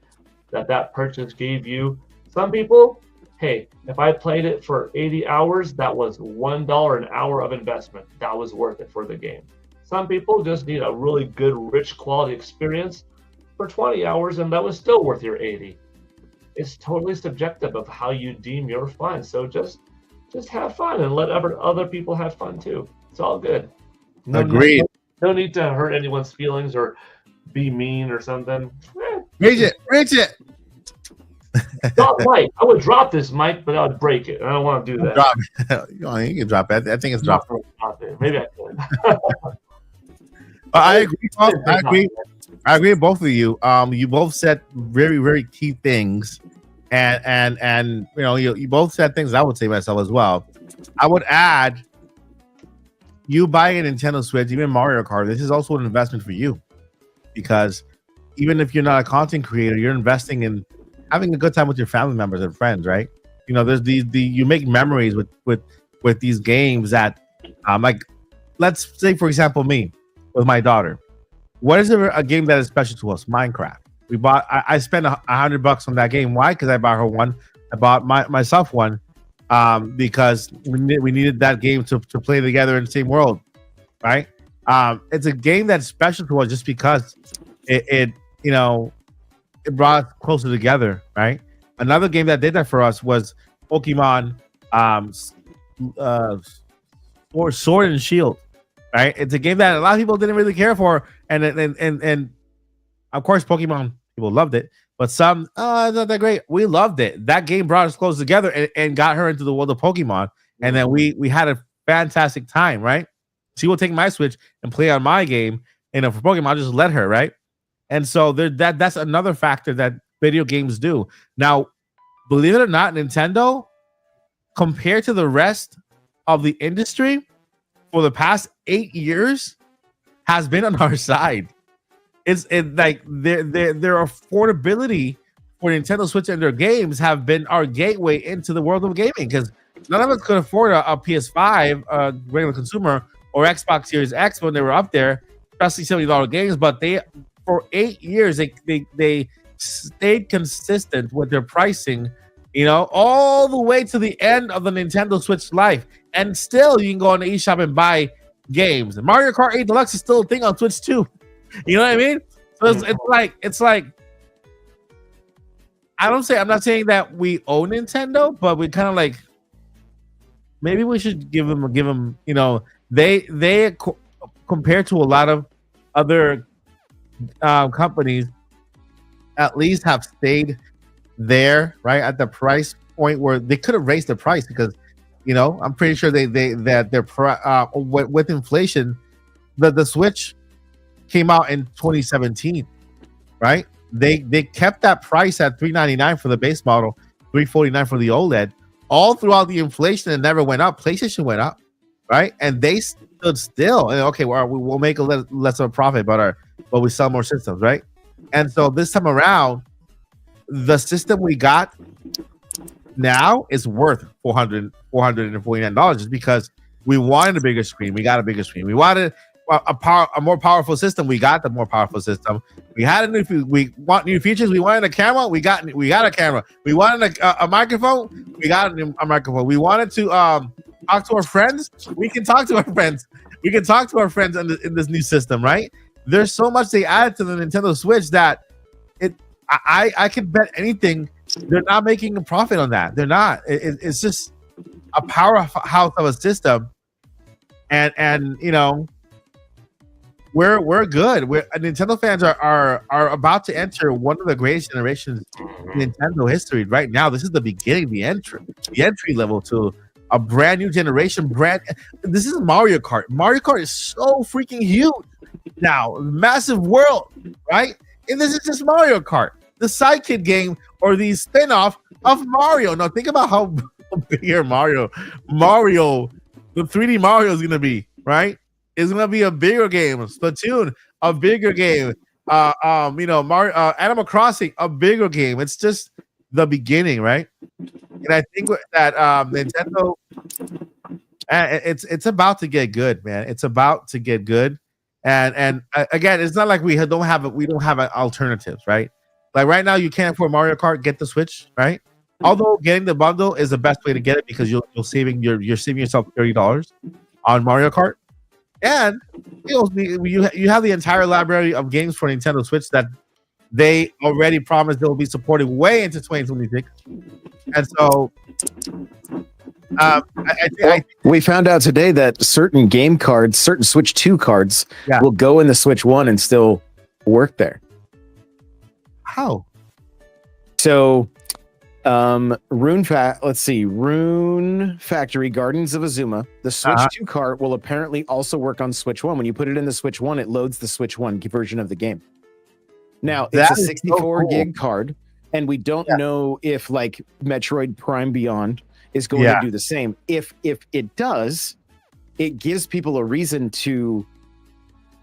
that purchase gave you. Some people, hey, if I played it for 80 hours, that was $1 an hour of investment. That was worth it for the game. Some people just need a really good, rich quality experience for 20 hours, and that was still worth your 80. It's totally subjective of how you deem your fun. So just have fun and let other people have fun too. It's all good. Agreed. No need to hurt anyone's feelings or be mean or something. Reach it. Drop mic. I would drop this mic, but I would break it. I don't want to do that. Drop it. You can drop it. I think it's dropped. Maybe I could. I agree. I agree with both of you. You both said very, very key things, and you both said things I would say myself as well. I would add, you buying a Nintendo Switch, even Mario Kart, this is also an investment for you, because even if you're not a content creator, you're investing in having a good time with your family members and friends, right? There's you make memories with these games that, like, let's say for example, me with my daughter. What is a game that is special to us? Minecraft. I spent $100 on that game. Why? Because I bought her one. I bought myself one, because we needed that game to play together in the same world, right? It's a game that's special to us just because it brought us closer together, right? Another game that did that for us was Pokemon Sword and Shield, right? It's a game that a lot of people didn't really care for, and of course Pokemon people loved it, but some it's not that great. We loved it. That game brought us close together and got her into the world of Pokemon, and then we had a fantastic time, right? She will take my Switch and play on my game, and for Pokemon, I'll just let her, right? And so that's another factor that video games do. Now, believe it or not, Nintendo, compared to the rest of the industry for the past 8 years, has been on our side. It's like their affordability for Nintendo Switch and their games have been our gateway into the world of gaming, because none of us could afford a PS5, a regular consumer, or Xbox Series X when they were up there, especially $70 games. But for 8 years, they stayed consistent with their pricing, all the way to the end of the Nintendo Switch life. And still, you can go on the eShop and buy games. Mario Kart 8 Deluxe is still a thing on Switch too. You know what I mean? So it's like I'm not saying that we own Nintendo, but we kind of like, maybe we should give them. They compared to a lot of other companies, at least have stayed there, right, at the price point where they could have raised the price, because I'm pretty sure with inflation, the Switch came out in 2017, right? They kept that price at $399 for the base model, $349 for the OLED, all throughout the inflation. It never went up. PlayStation went up, right? And they stood still. And okay, we'll make a less of a profit, but we sell more systems, right? And so this time around, the system we got now is worth $449, just because we wanted a bigger screen. We got a bigger screen. We wanted a more powerful system. We got the more powerful system. We want new features. We wanted a camera. We got a camera. We wanted a microphone. We got a microphone. We wanted to talk to our friends. We can talk to our friends. We can talk to our friends in this new system, right? There's so much they added to the Nintendo Switch that I could bet anything they're not making a profit on that. They're not. It's just a powerhouse of a system, and we're good. Nintendo fans are about to enter one of the greatest generations in Nintendo history right now. This is the beginning, the entry level to a brand new generation. This is Mario Kart. Mario Kart is so freaking huge now, massive world, right? And this is just Mario Kart, the sidekick game or the spin-off of Mario. Now think about how bigger Mario, the 3D Mario is gonna be, right? It's gonna be a bigger game. Splatoon, a bigger game. Mario, Animal Crossing, a bigger game. It's just the beginning, right? And I think that Nintendo, it's about to get good, man. It's about to get good, and again, it's not like we don't have alternatives, right? Like right now, you can't afford Mario Kart. Get the Switch, right? Although getting the bundle is the best way to get it because you're saving yourself $30 on Mario Kart, and you have the entire library of games for Nintendo Switch that they already promised they'll be supporting way into 2026, and so we found out today that certain game cards, certain Switch 2 cards, will go in the Switch 1 and still work there. How? So Rune Factory Gardens of Azuma, the Switch 2 card will apparently also work on Switch 1. When you put it in the Switch 1, it loads the Switch 1 version of the game. Now, it's a 64 gig card, and we don't know if like Metroid Prime Beyond is going to do the same. If it does, it gives people a reason to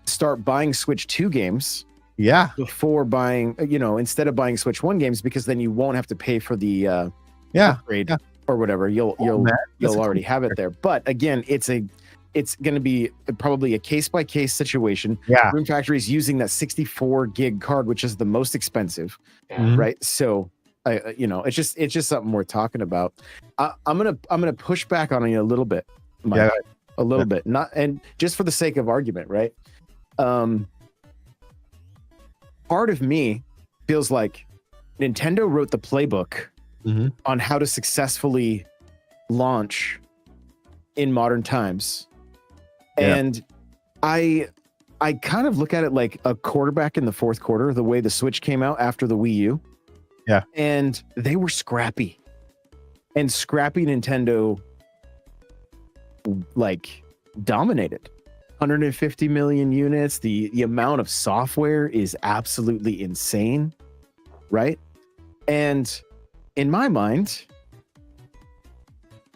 start buying Switch 2 games. Yeah. Before buying, instead of buying Switch 1 games, because then you won't have to pay for the upgrade or whatever. You'll already have it there. But again, it's going to be probably a case by case situation. Yeah. Rune Factory is using that 64 gig card, which is the most expensive, right? So, it's just something worth talking about. I'm gonna push back on you a little bit, Mike, a little bit, not and just for the sake of argument, right? Part of me feels like Nintendo wrote the playbook on how to successfully launch in modern times. And I kind of look at it like a quarterback in the fourth quarter, the way the Switch came out after the Wii U. Yeah. And they were scrappy. And scrappy Nintendo like dominated. 150 million units. The amount of software is absolutely insane, right? And in my mind,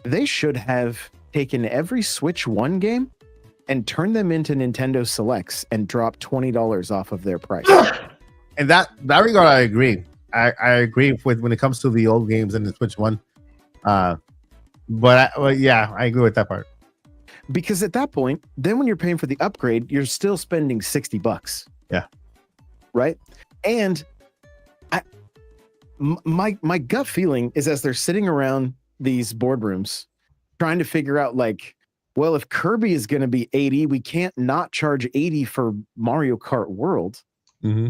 they should have taken every Switch 1 game and turned them into Nintendo Selects and dropped $20 off of their price. And that regard, I agree. I agree with when it comes to the old games and the Switch 1. I agree with that part. Because at that point, then when you're paying for the upgrade, you're still spending $60. Yeah. Right? And my gut feeling is as they're sitting around these boardrooms trying to figure out like, well, if Kirby is going to be 80, we can't not charge 80 for Mario Kart World. Mm-hmm.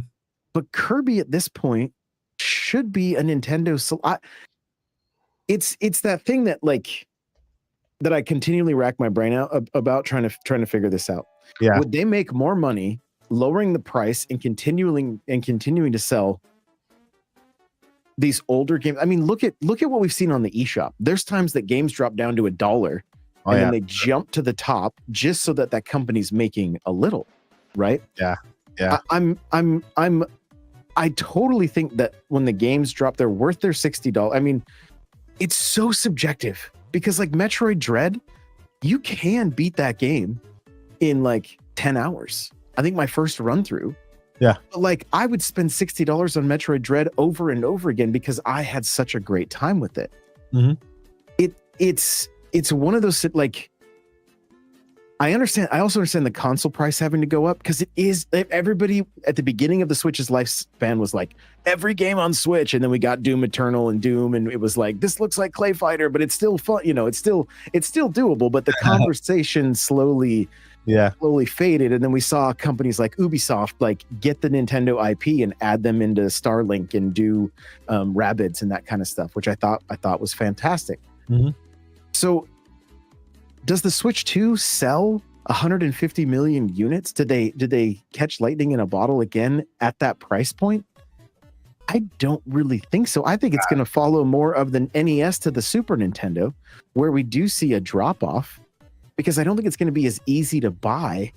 But Kirby at this point should be a Nintendo. It's that thing that like that I continually rack my brain out about trying to figure this out. Yeah. Would they make more money lowering the price and continuing to sell these older games? I mean, look at what we've seen on the eShop. There's times that games drop down to $1 and then they jump to the top just so that company's making a little, right? Yeah. Yeah. I totally think that when the games drop, they're worth their $60. I mean, it's so subjective. Because like Metroid Dread, you can beat that game in like 10 hours. I think my first run through. Yeah. But like I would spend $60 on Metroid Dread over and over again because I had such a great time with it. Mm-hmm. It's one of those like I also understand the console price having to go up because it is everybody at the beginning of the Switch's lifespan was like every game on Switch, and then we got Doom Eternal and Doom, and it was like this looks like Clay Fighter, but it's still fun, it's still doable. But the conversation slowly faded, and then we saw companies like Ubisoft like get the Nintendo IP and add them into Starlink and do Rabbids and that kind of stuff, which I thought was fantastic. Mm-hmm. So does the Switch 2 sell 150 million units? Did they catch lightning in a bottle again at that price point? I don't really think so. I think it's going to follow more of the NES to the Super Nintendo, where we do see a drop off, because I don't think it's going to be as easy to buy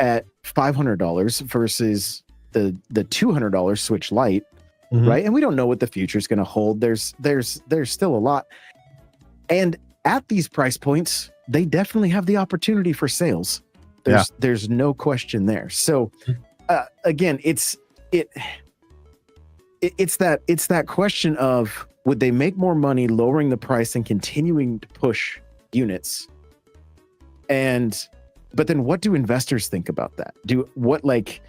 at $500 versus the $200 Switch Lite, right? And we don't know what the future is going to hold. There's still a lot, and at these price points, they definitely have the opportunity for sales. There's no question there. So again, it's that question of, would they make more money lowering the price and continuing to push units? But then what do investors think about that? Because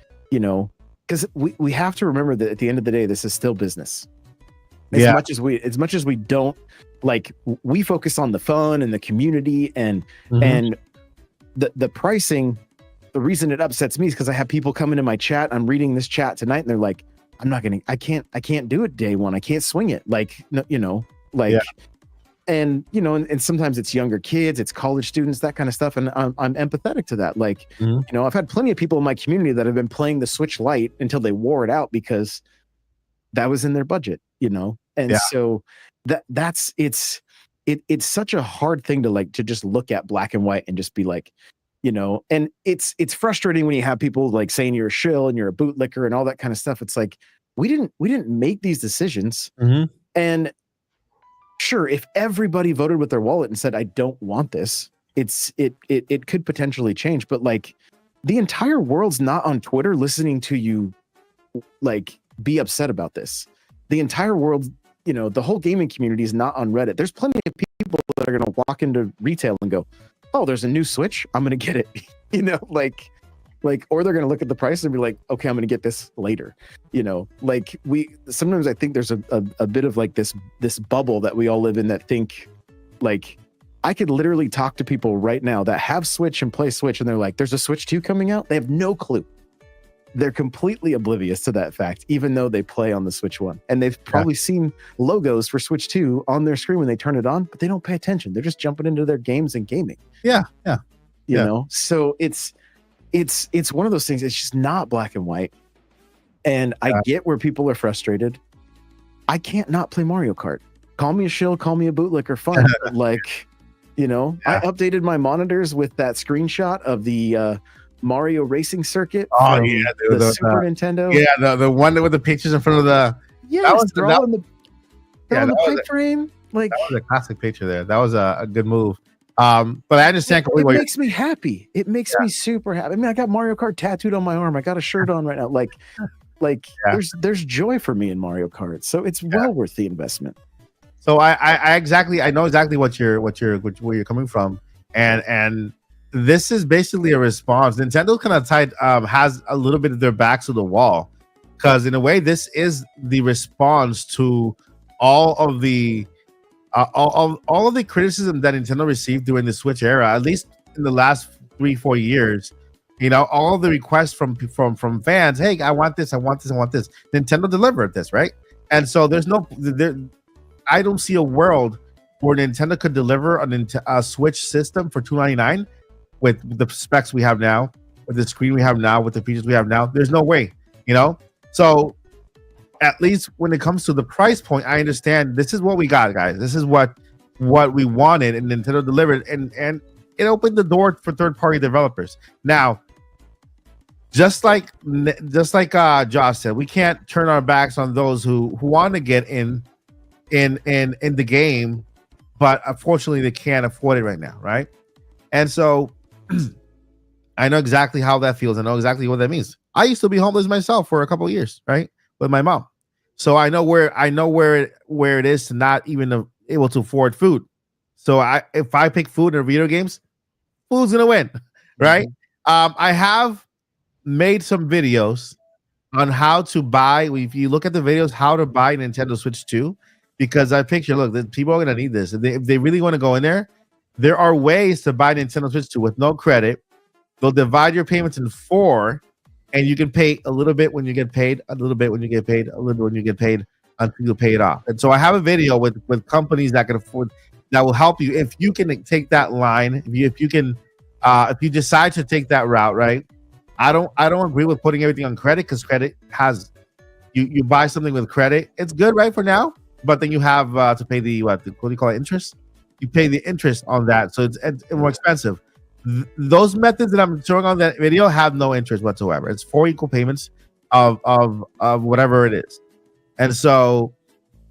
we have to remember that at the end of the day, this is still business. As much as we don't, like, we focus on the fun and the community and the pricing. The reason it upsets me is because I have people come into my chat. I'm reading this chat tonight, and they're like, I can't do it day one. I can't swing it. And sometimes it's younger kids, it's college students, that kind of stuff. And I'm empathetic to that. I've had plenty of people in my community that have been playing the Switch Lite until they wore it out because that was in their budget, And so it's such a hard thing to just look at black and white and just be like, and it's frustrating when you have people like saying you're a shill and you're a bootlicker and all that kind of stuff. It's like, we didn't make these decisions. And sure, if everybody voted with their wallet and said, I don't want this, it could potentially change. But like, the entire world's not on Twitter listening to you like be upset about this. The entire world, the whole gaming community is not on Reddit. There's plenty of people that are going to walk into retail and go, oh, there's a new Switch, I'm going to get it. Or they're going to look at the price and be like, okay, I'm going to get this later. Sometimes I think there's a bit of like this bubble that we all live in that think, like, I could literally talk to people right now that have Switch and play Switch, and they're like, there's a Switch 2 coming out. They have no clue. They're completely oblivious to that fact, even though they play on the Switch 1. And they've probably seen logos for Switch 2 on their screen when they turn it on, but they don't pay attention. They're just jumping into their games and gaming. You know? So it's one of those things. It's just not black and white. And I get where people are frustrated. I can't not play Mario Kart. Call me a shill, call me a bootlicker, fine. But I updated my monitors with that screenshot of the Mario racing circuit. Oh, the Super Nintendo. Yeah, the one with the pictures in front of the. Yeah, that was the pipe frame. Like, that was a classic picture there. That was a good move. But I understand completely. It makes me happy. It makes me super happy. I mean, I got Mario Kart tattooed on my arm. I got a shirt on right now. There's joy for me in Mario Kart. So it's well worth the investment. So I know exactly where you're coming from, and this is basically a response. Nintendo kind of has a little bit of their backs to the wall, because in a way this is the response to all of the criticism that Nintendo received during the Switch era, at least in the last 3-4 years. All of the requests from fans, hey, I want this, I want this, I want this. Nintendo delivered this, right? And so I don't see a world where Nintendo could deliver a Switch system for $299 with the specs we have now, with the screen we have now, with the features we have now. There's no way, So at least when it comes to the price point, I understand this is what we got, guys. This is what we wanted, and Nintendo delivered, and it opened the door for third-party developers. Now, just like Josh said, we can't turn our backs on those who want to get in the game, but unfortunately they can't afford it right now, right? And so I know exactly how that feels. I know exactly what that means. I used to be homeless myself for a couple of years, right, with my mom. So I know where it is to not even able to afford food. So if I pick food in video games, food's gonna win, right? I have made some videos on how to buy. If you look at the videos, how to buy Nintendo Switch 2, because I picture, look, people are gonna need this. If they really want to go in there are ways to buy Nintendo Switch 2 with no credit. They'll divide your payments in 4, and you can pay a little bit when you get paid, a little bit when you get paid, a little bit when you get paid, until you pay it off. And so I have a video with companies that can afford, that will help you if you can take that line, if you can If you decide to take that route, right? I don't agree with putting everything on credit, because credit has you buy something with credit. It's good right for now, but then you have to pay what do you call it, interest? You pay the interest on that, so it's more expensive. Those methods that I'm showing on that video have no interest whatsoever. It's 4 equal payments of whatever it is. And so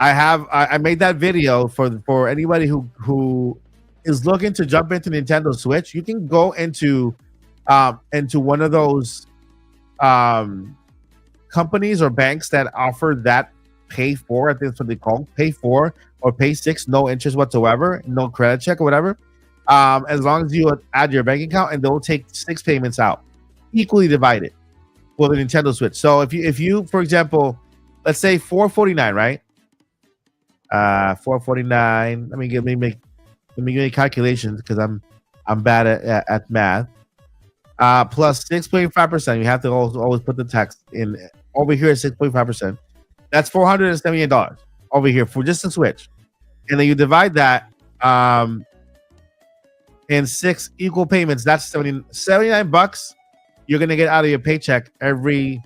I made that video for anybody who is looking to jump into Nintendo Switch. You can go into one of those companies or banks that offer that pay for, I think that's what they call pay for or pay 6, no interest whatsoever, no credit check or whatever. As long as you add your bank account, and they'll take 6 payments out, equally divided for the Nintendo Switch. So if you for example, let's say $449, right? $449. Let me make calculations, because I'm bad at math. Plus 6.5%. You have to always put the tax in. Over here is 6.5%. That's $478 over here for just the Switch. And then you divide that in 6 equal payments. That's $79 you're gonna get out of your paycheck every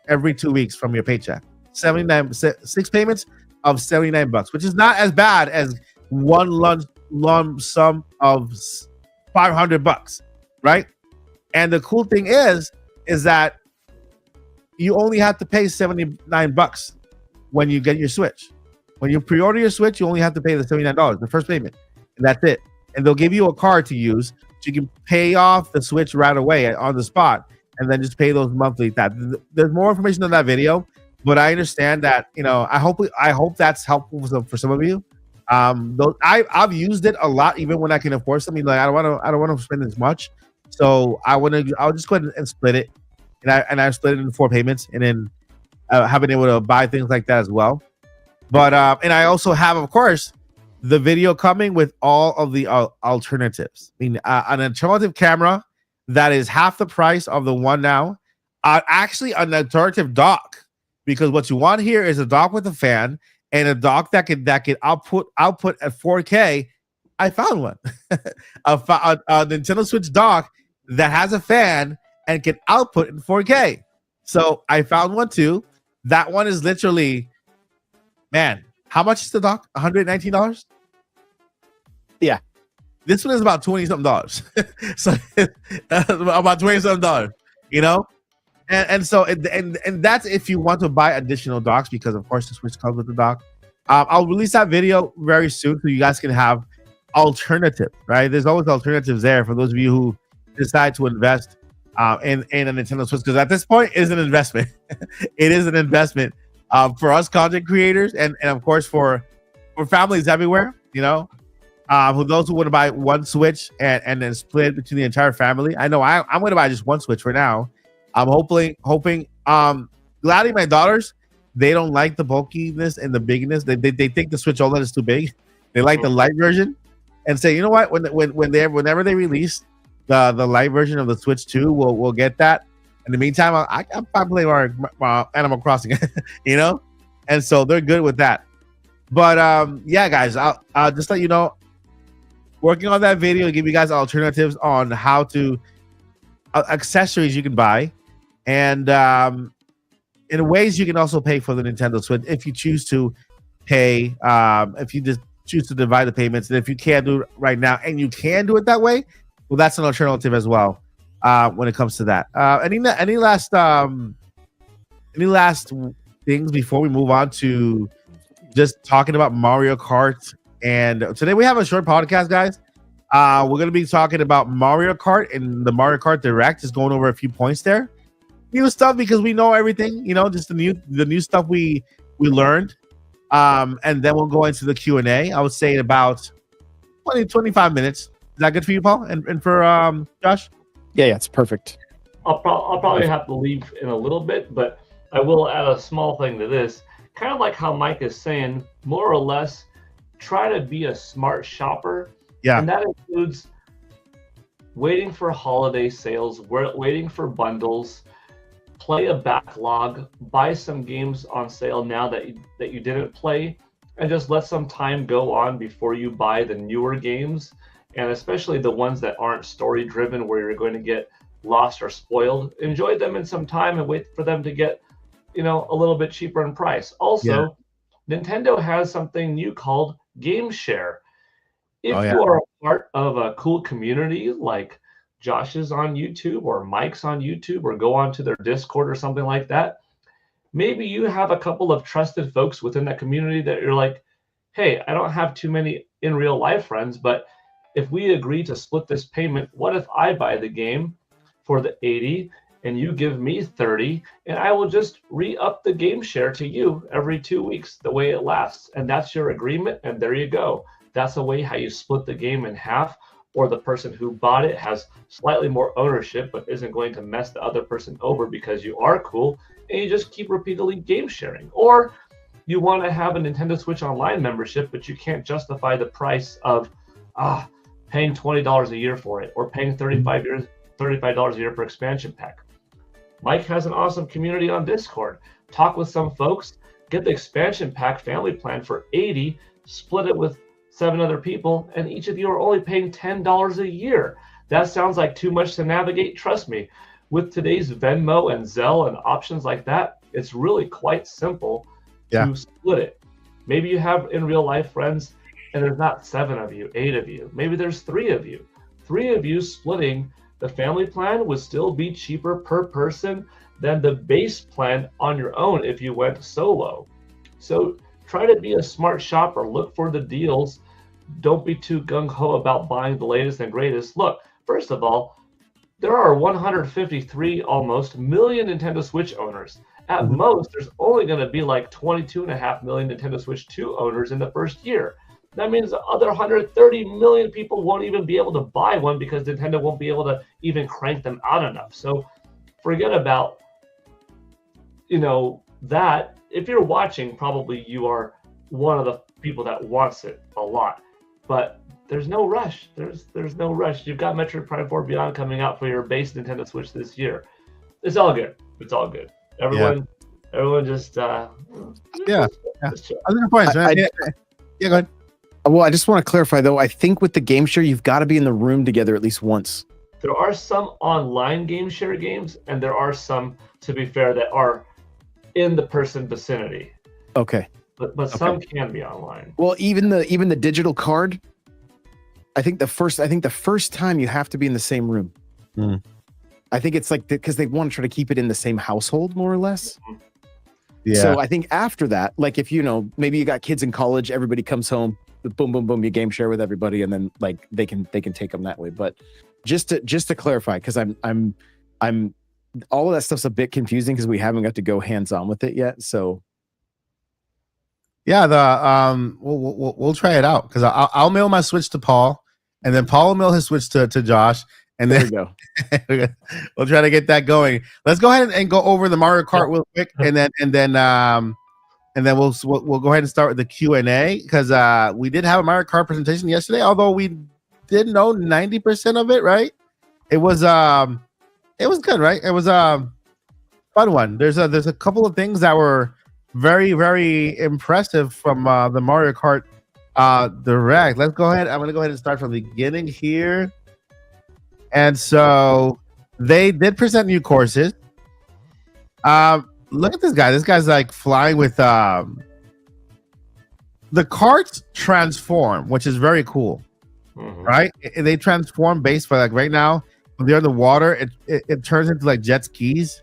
2 weeks from your paycheck. 6 payments of $79, which is not as bad as one lump sum of $500, right? And the cool thing is that you only have to pay $79 when you get your Switch. When you pre-order your Switch, you only have to pay the $79, the first payment, and that's it. And they'll give you a card to use, so you can pay off the Switch right away on the spot, and then just pay those monthly. There's more information on that video, but I understand that, I hope that's helpful for some of you. I've used it a lot, even when I can afford something. Like I don't want to spend as much, so I'll just go ahead and split it, and I split it in 4 payments, and then have been able to buy things like that as well. But and I also have, of course, the video coming with all of the alternatives. I mean, an alternative camera that is half the price of the one now. Actually, an alternative dock, because what you want here is a dock with a fan and a dock that can output at 4K. I found one, a Nintendo Switch dock that has a fan and can output in 4K. So I found one too. That one is literally, man, how much is the dock? $119? Yeah. This one is about $20-something. So about $20-something, And so and that's if you want to buy additional docks, because of course the Switch comes with the dock. I'll release that video very soon, so you guys can have alternative, right? There's always alternatives there for those of you who decide to invest in a Nintendo Switch, because at this point it is an investment. It is an investment for us content creators, and of course for families everywhere, who those who want to buy one Switch and then split between the entire family. I know I'm going to buy just one Switch for now. I'm hoping Gladly, my daughters, they don't like the bulkiness and the bigness. They think the Switch OLED is too big. They like the light version, and say, you know what, whenever they release the light version of the Switch 2, we'll get that. In the meantime, I'm playing our Animal Crossing, and so they're good with that. But yeah, guys, I'll just let you know, working on that video to give you guys alternatives on how to accessories you can buy, and in ways you can also pay for the Nintendo Switch if you choose to pay. If you just choose to divide the payments, and if you can't do it right now and you can do it that way, well, that's an alternative as well. When it comes to that, any last things before we move on to just talking about Mario Kart? And today we have a short podcast, guys. We're going to be talking about Mario Kart, and the Mario Kart Direct is going over a few points there. New stuff, because we know everything, just the new stuff we learned. And then we'll go into the Q&A. I would say in about 20-25 minutes. Is that good for you, Paul? And for Josh? Yeah, it's perfect. I'll probably have to leave in a little bit, but I will add a small thing to this. Kind of like how Mike is saying, more or less, try to be a smart shopper. Yeah. And that includes waiting for holiday sales, waiting for bundles, play a backlog, buy some games on sale now that you didn't play, and just let some time go on before you buy the newer games. and especially the ones that aren't story driven, where you're going to get lost or spoiled. Enjoy them in some time and wait for them to get, a little bit cheaper in price. Also, Nintendo has something new called Game Share. If you are a part of a cool community like Josh's on YouTube or Mike's on YouTube, or go onto their Discord or something like that, maybe you have a couple of trusted folks within that community that you're like, hey, I don't have too many in real life friends, but if we agree to split this payment, what if I buy the game for the 80 and you give me 30, and I will just re-up the Game Share to you every 2 weeks, the way it lasts. And that's your agreement, and there you go. That's a way how you split the game in half, or the person who bought it has slightly more ownership but isn't going to mess the other person over because you are cool, and you just keep repeatedly game sharing. Or you want to have a Nintendo Switch Online membership, but you can't justify the price of paying $20 a year for it, or paying $35 a year for expansion pack. Mike has an awesome community on Discord. Talk with some folks, get the expansion pack family plan for $80, split it with 7 other people, and each of you are only paying $10 a year. That sounds like too much to navigate. Trust me, with today's Venmo and Zelle and options like that, it's really quite simple to split it. Maybe you have in real life friends and there's not 7 of you, 8 of you. Maybe there's 3 of you. 3 of you splitting the family plan would still be cheaper per person than the base plan on your own if you went solo. So try to be a smart shopper. Look for the deals. Don't be too gung-ho about buying the latest and greatest. Look, first of all, there are 153 almost million Nintendo Switch owners. At most, there's only going to be like 22.5 million Nintendo Switch 2 owners in the first year. That means the other 130 million people won't even be able to buy one because Nintendo won't be able to even crank them out enough. So forget about, that. If you're watching, probably you are one of the people that wants it a lot. But there's no rush. There's no rush. You've got Metroid Prime 4 Beyond coming out for your base Nintendo Switch this year. It's all good. It's all good. Everyone just Other points, man. Go ahead. Well, I just want to clarify though. I think with the Game Share, you've got to be in the room together at least once. There are some online Game Share games, and there are some, to be fair, that are in the person vicinity. Okay. But some can be online. Well, even the digital card, I think the first time you have to be in the same room. I think it's like because they want to try to keep it in the same household, more or less. Yeah. So I think after that, like if maybe you got kids in college, everybody comes home, boom, boom, boom, you Game Share with everybody, and then like they can take them that way. But just to clarify, because I'm all of that stuff's a bit confusing because we haven't got to go hands on with it yet. So yeah, we'll try it out because I'll mail my Switch to Paul, and then Paul will mail his Switch to Josh, and there then we go. we'll try to get that going. Let's go ahead and go over the Mario Kart real quick, and then we'll go ahead and start with the Q&A because we did have a Mario Kart presentation yesterday, although we didn't know 90% of it. Right? It was good, right? It was a fun one. There's a couple of things that were very, very impressive from the Mario Kart Direct. Let's go ahead. I'm going to go ahead and start from the beginning here. And so they did present new courses. Look at this guy. This guy's like flying with the carts transform, which is very cool, right? They transform based for like right now when they're in the water, it turns into like jet skis.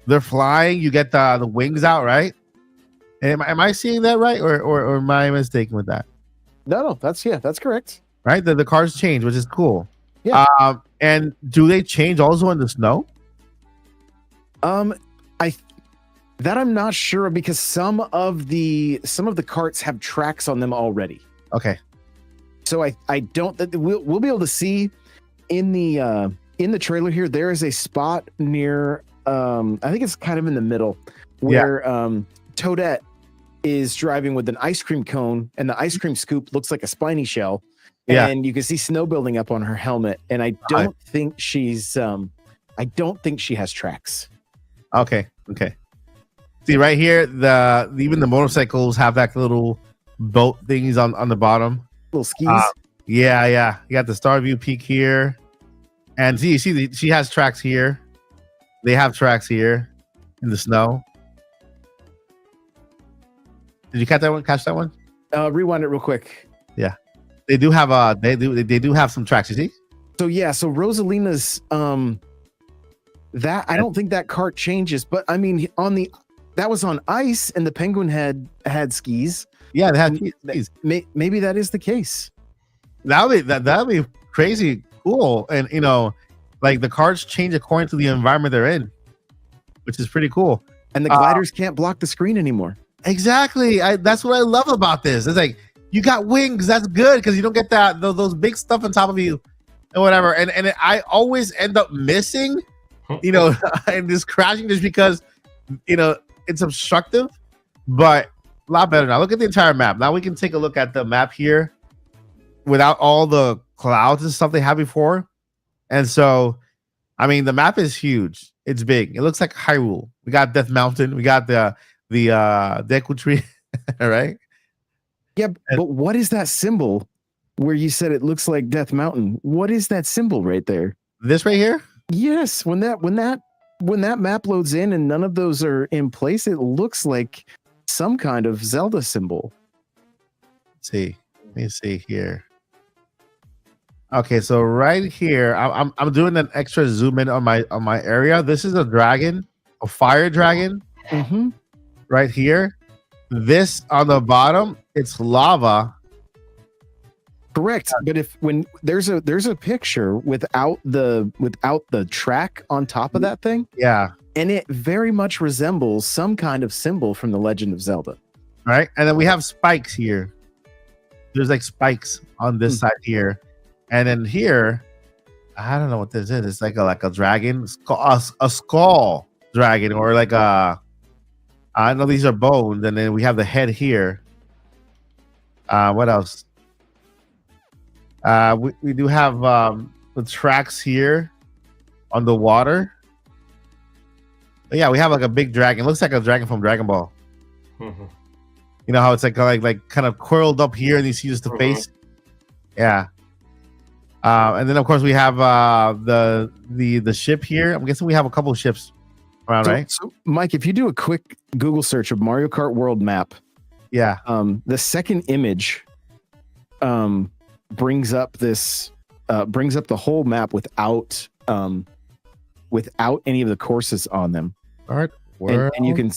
They're flying. You get the wings out, right? Am I seeing that right, or am I mistaken with that? No, that's correct. Right, the cars change, which is cool. Yeah. And do they change also in the snow? I'm not sure because some of the carts have tracks on them already. Okay. So I don't that we'll be able to see in the trailer here. There is a spot near I think it's kind of in the middle where Toadette is driving with an ice cream cone, and the ice cream scoop looks like a spiny shell. And you can see snow building up on her helmet. And I don't think she's I don't think she has tracks. Okay. See right here, even the motorcycles have that little boat things on the bottom. Little skis. Yeah, yeah. You got the Starview Peak here, and see, you see, she has tracks here. They have tracks here in the snow. Did you catch that one? Catch that one? Rewind it real quick. They do have they do have some tracks. You see? So yeah, so Rosalina's that I don't think that cart changes, but I mean that was on ice and the Penguin had skis. Yeah, they have skis. Maybe that is the case. That'd be crazy cool, and like the carts change according to the environment they're in, which is pretty cool. And the gliders can't block the screen anymore. Exactly. That's what I love about this. It's like you got wings. That's good because you don't get those big stuff on top of you and whatever. And I always end up missing, and just crashing just because it's obstructive. But a lot better now. Look at the entire map. Now we can take a look at the map here without all the clouds and stuff they had before. And so, I mean, the map is huge. It's big. It looks like Hyrule. We got Death Mountain. We got the Deku Tree, all right? Yeah, but what is that symbol where you said it looks like Death Mountain? What is that symbol right there? This right here? Yes, when that map loads in and none of those are in place, it looks like some kind of Zelda symbol. Let's me see here. Okay, so right here, I'm doing an extra zoom in on my area. This is a dragon, a fire dragon. Mm-hmm. Right here. This on the bottom, it's lava. Correct. But when there's a picture without the track on top of that thing, yeah, and it very much resembles some kind of symbol from the Legend of Zelda. Right, and then we have spikes here. There's like spikes on this side here, and then here, I don't know what this is. It's like a dragon, a skull dragon, or like a. I know these are bones, and then we have the head here. What else? We do have the tracks here on the water. But yeah, we have like a big dragon. It looks like a dragon from Dragon Ball. Mm-hmm. You know how it's like kind of curled up here, and you see just the face. Yeah. And then of course we have the ship here. I'm guessing we have a couple of ships around, right? So Mike, if you do a quick Google search of Mario Kart World map, yeah, the second image brings up the whole map without any of the courses on them. And you can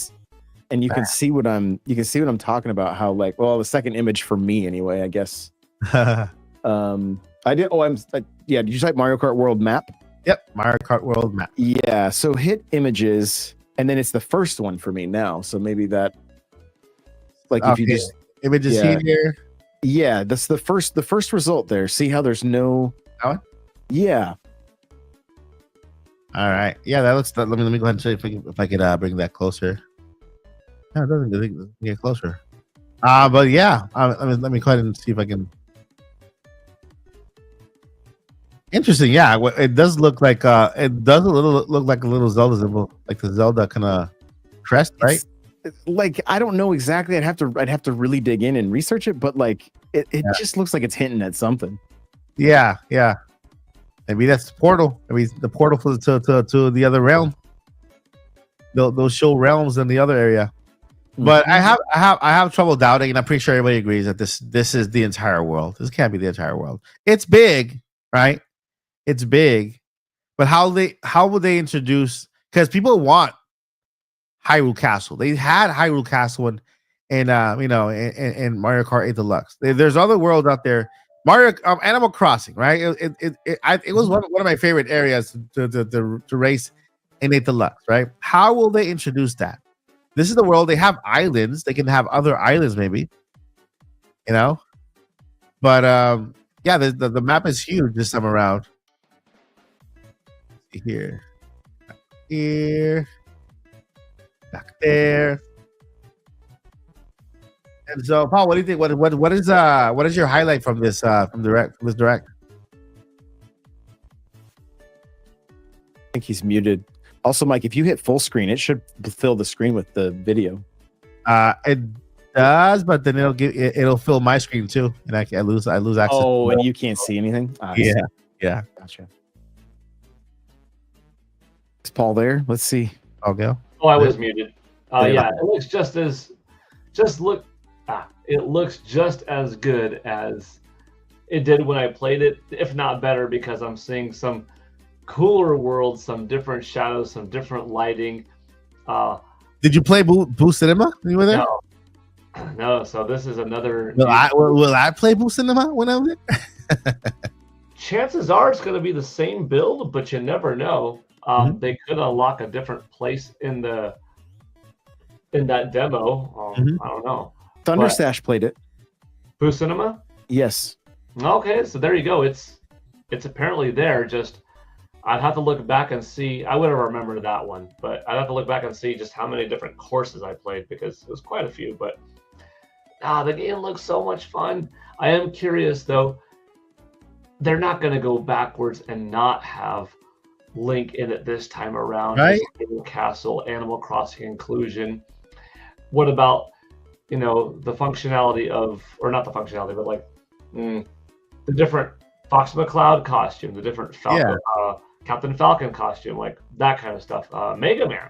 see what I'm talking about. How the second image for me anyway, I guess. Did you type Mario Kart World map? Yep, Mario Kart World map. Yeah, so hit images, and then it's the first one for me now. So maybe that, if you just images here. Yeah, that's the first result there. See how there's no. That one? Yeah. All right. Yeah, that looks. Let me go ahead and show you if I could bring that closer. No, it doesn't get closer. But yeah, let me go ahead and see if I can. Interesting, yeah. It does look like look like a little Zelda symbol, like the Zelda kind of crest, right? I don't know exactly. I'd have to really dig in and research it, but it just looks like it's hinting at something. Yeah. Maybe that's the portal. Maybe the portal to the other realm. Those show realms in the other area. But I have trouble doubting, and I'm pretty sure everybody agrees that this is the entire world. This can't be the entire world. It's big, right? It's big, but how would they introduce? Because people want Hyrule Castle. They had Hyrule Castle in Mario Kart 8 Deluxe. There's other worlds out there. Mario Animal Crossing, right? It was one of my favorite areas to race in 8 Deluxe, right? How will they introduce that? This is the world. They have islands. They can have other islands, maybe. But yeah, the map is huge this time around. Here, back there. And so, Paul, what do you think? What is your highlight from this direct? I think he's muted. Also, Mike, if you hit full screen, it should fill the screen with the video. It does, but then it'll fill my screen too, and I lose access. Oh, and you can't see anything. I see. Yeah. Gotcha. Is Paul there? Let's see. I'll go. Oh, I was muted. There. Yeah, it looks it looks just as good as it did when I played it, if not better, because I'm seeing some cooler worlds, some different shadows, some different lighting. Did you play Boo Cinema when you were there? No. So this is another. Will I play Boo Cinema when I'm there? Chances are it's going to be the same build, but you never know. They could unlock a different place in that demo. I don't know. Thunderstash played it. Boo Cinema? Yes. Okay, so there you go. It's apparently there. Just I'd have to look back and see. I would have remembered that one, but I'd have to look back and see just how many different courses I played, because it was quite a few. But the game looks so much fun. I am curious though. They're not going to go backwards and not have Link in it this time around. Right? Castle, Animal Crossing inclusion. What about the functionality of, or not the functionality, but like the different Fox McCloud costume, the different Falcon, Captain Falcon costume, like that kind of stuff. Mega Man,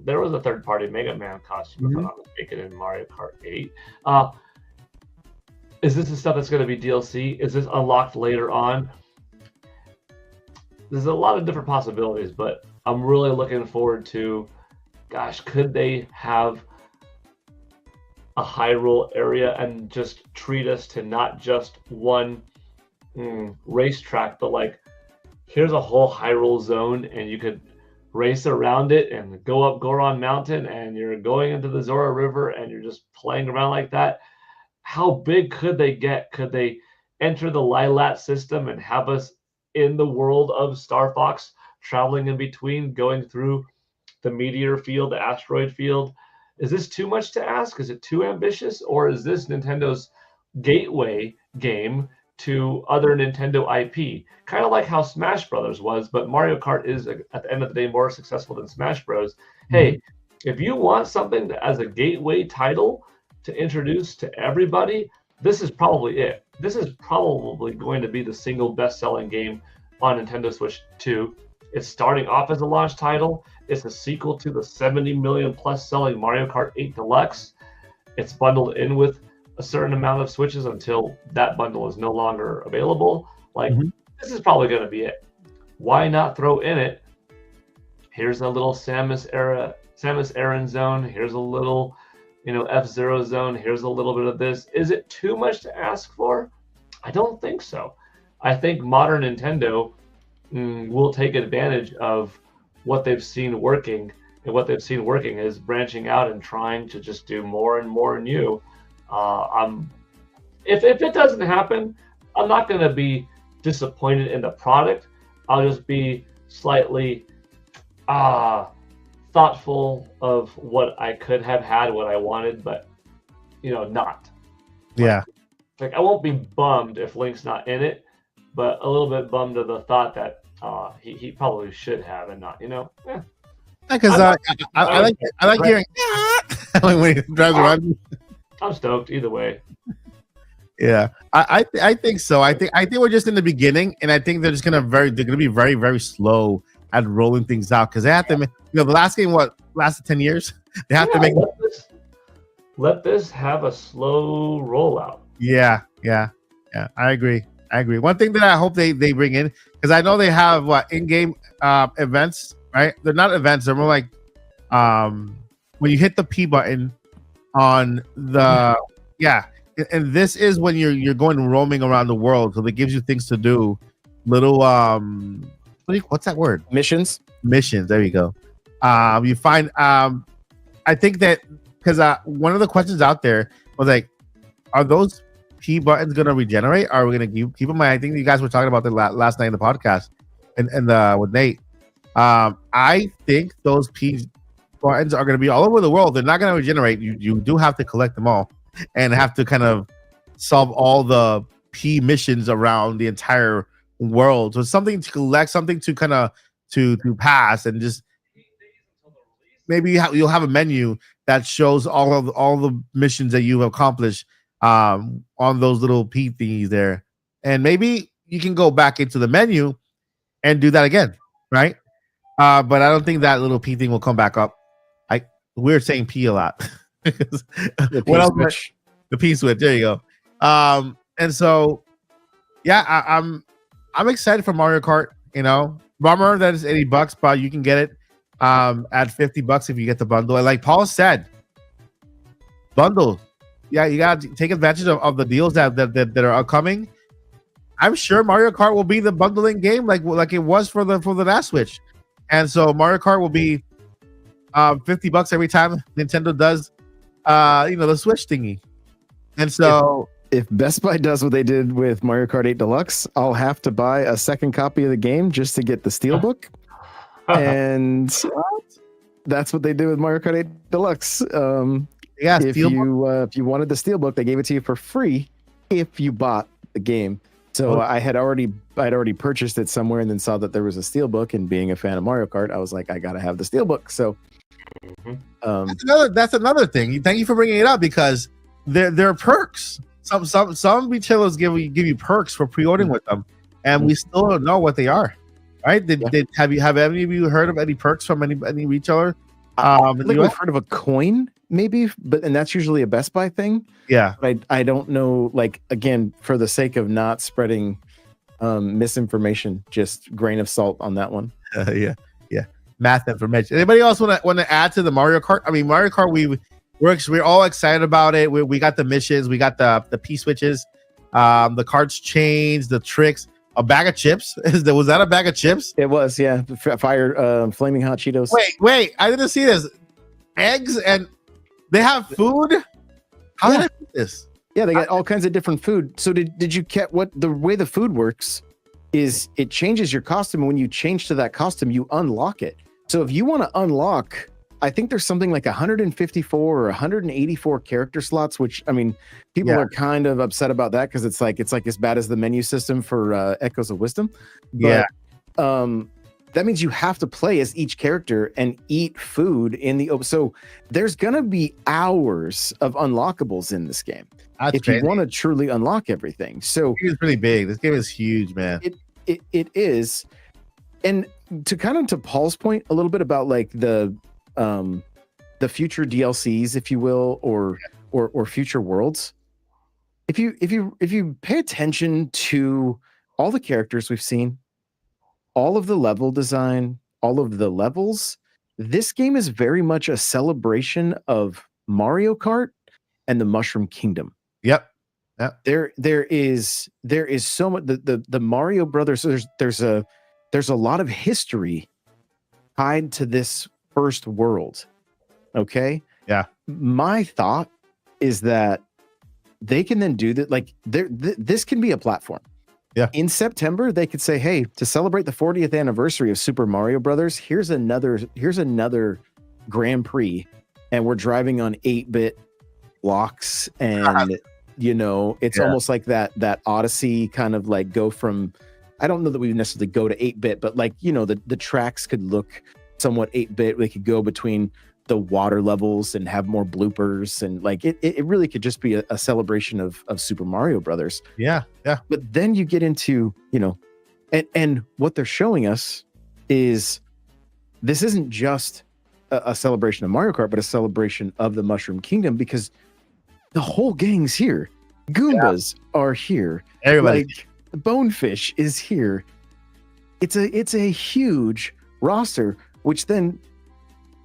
there was a third-party Mega Man costume, if I'm not mistaken, in Mario Kart 8. Is this the stuff that's going to be DLC? Is this unlocked later on? There's a lot of different possibilities, but I'm really looking forward to, gosh, could they have a Hyrule area and just treat us to not just one racetrack, but like, here's a whole Hyrule zone and you could race around it and go up Goron Mountain and you're going into the Zora River and you're just playing around like that. How big could they get? Could they enter the Lilat system and have us in the world of Star Fox, traveling in between, going through the meteor field, the asteroid field? Is this too much to ask? Is it too ambitious? Or is this Nintendo's gateway game to other Nintendo IP? Kind of like how Smash Brothers was, but Mario Kart is, at the end of the day, more successful than Smash Bros. Hey, if you want something as a gateway title to introduce to everybody, this is probably it. This is probably going to be the single best-selling game on Nintendo Switch 2. It's starting off as a launch title. It's a sequel to the 70 million plus selling Mario Kart 8 Deluxe. It's bundled in with a certain amount of Switches until that bundle is no longer available. Like, this is probably going to be it. Why not throw in it? Here's a little Samus Aran zone. Here's a little F-Zero zone. Here's a little bit of this. Is it too much to ask for? I don't think so. I think modern Nintendo will take advantage of what they've seen working, and what they've seen working is branching out and trying to just do more and more new. If it doesn't happen, I'm not going to be disappointed in the product. I'll just be slightly thoughtful of what I could have had, what I wanted, but not. Yeah. Like, I won't be bummed if Link's not in it, but a little bit bummed of the thought that he probably should have and not. Because I like hearing when he drives around. I'm stoked either way. Yeah, I think so. I think we're just in the beginning, and I think they're gonna be very, very slow at rolling things out, because they have to. The last game lasted 10 years. They have to make. Let this have a slow rollout. Yeah. I agree. One thing that I hope they bring in, because I know they have in-game events, right? They're not events. They're more like when you hit the P button on the and this is when you're going roaming around the world, so it gives you things to do, little what's that word? Missions. There you go. You find I think that because one of the questions out there was like, are those P buttons gonna regenerate? Are we gonna keep in mind? I think you guys were talking about that last night in the podcast and with Nate. I think those P buttons are gonna be all over the world. They're not gonna regenerate. You do have to collect them all and have to kind of solve all the P missions around the entire world. So something to collect, something to kind of to pass, and just maybe you'll have a menu that shows all the missions that you've accomplished on those little P thingies there, and maybe you can go back into the menu and do that again, right? But I don't think that little P thing will come back up. We're saying P a lot. What else? Switch. The P switch. There you go. And so, yeah, I'm excited for Mario Kart. You know, bummer that it's $80, but you can get it at $50 if you get the bundle. And like Paul said, bundle. Yeah, you gotta take advantage of the deals that are upcoming. I'm sure Mario Kart will be the bundling game like it was for the last Switch, and so Mario Kart will be $50 every time Nintendo does the Switch thingy. And so if Best Buy does what they did with Mario Kart 8 Deluxe, I'll have to buy a second copy of the game just to get the Steelbook. And that's what they did with Mario Kart 8 Deluxe. If you wanted the Steelbook, they gave it to you for free if you bought the game. So I had already purchased it somewhere and then saw that there was a Steelbook, and being a fan of Mario Kart, I was like, I gotta have the Steelbook. So that's another thing. Thank you for bringing it up, because there are perks. Some retailers give you perks for pre-ordering with them, and we still don't know what they are. Right? Have any of you heard of any perks from any retailer? We've heard of a coin, maybe, and that's usually a Best Buy thing. Yeah, but I don't know. Like, again, for the sake of not spreading misinformation, just grain of salt on that one. Yeah. Math information. Anybody else want to add to the Mario Kart? I mean, Mario Kart, we're all excited about it. We got the missions, we got the P switches, the cards changed, the tricks. A bag of chips? Was that a bag of chips? It was, yeah. Fire, flaming hot Cheetos. Wait! I didn't see this. Eggs, and they have food. How did I do this? Yeah, they got all kinds of different food. So did you get what the way the food works? Is it changes your costume, and when you change to that costume, you unlock it. So if you want to unlock, I think there's something like 154 or 184 character slots, which, I mean, people are kind of upset about that because it's like as bad as the menu system for Echoes of Wisdom. But, that means you have to play as each character and eat food in the open. So there's gonna be hours of unlockables in this game if you want to truly unlock everything. So it's pretty big. This game is huge, man. It is. And to Paul's point a little bit about like the future DLCs, if you will, or future worlds. If you pay attention to all the characters we've seen, all of the level design, all of the levels, this game is very much a celebration of Mario Kart and the Mushroom Kingdom. Yep. There is so much the Mario Brothers. There's a lot of history tied to this first world. Okay. Yeah. My thought is that they can then do that. Like this can be a platform. Yeah. In September, they could say, hey, to celebrate the 40th anniversary of Super Mario Brothers, here's another Grand Prix, and we're driving on 8-bit blocks, and it's almost like that Odyssey kind of like go from, I don't know that we necessarily go to 8-bit, but like, the tracks could look somewhat 8-bit. We could go between the water levels and have more bloopers, and like it really could just be a celebration of Super Mario Brothers. Yeah. But then you get into, and what they're showing us is this isn't just a celebration of Mario Kart, but a celebration of the Mushroom Kingdom, because the whole gang's here. Goombas are here. Everybody. Like, Bonefish is here. It's a huge roster, which then,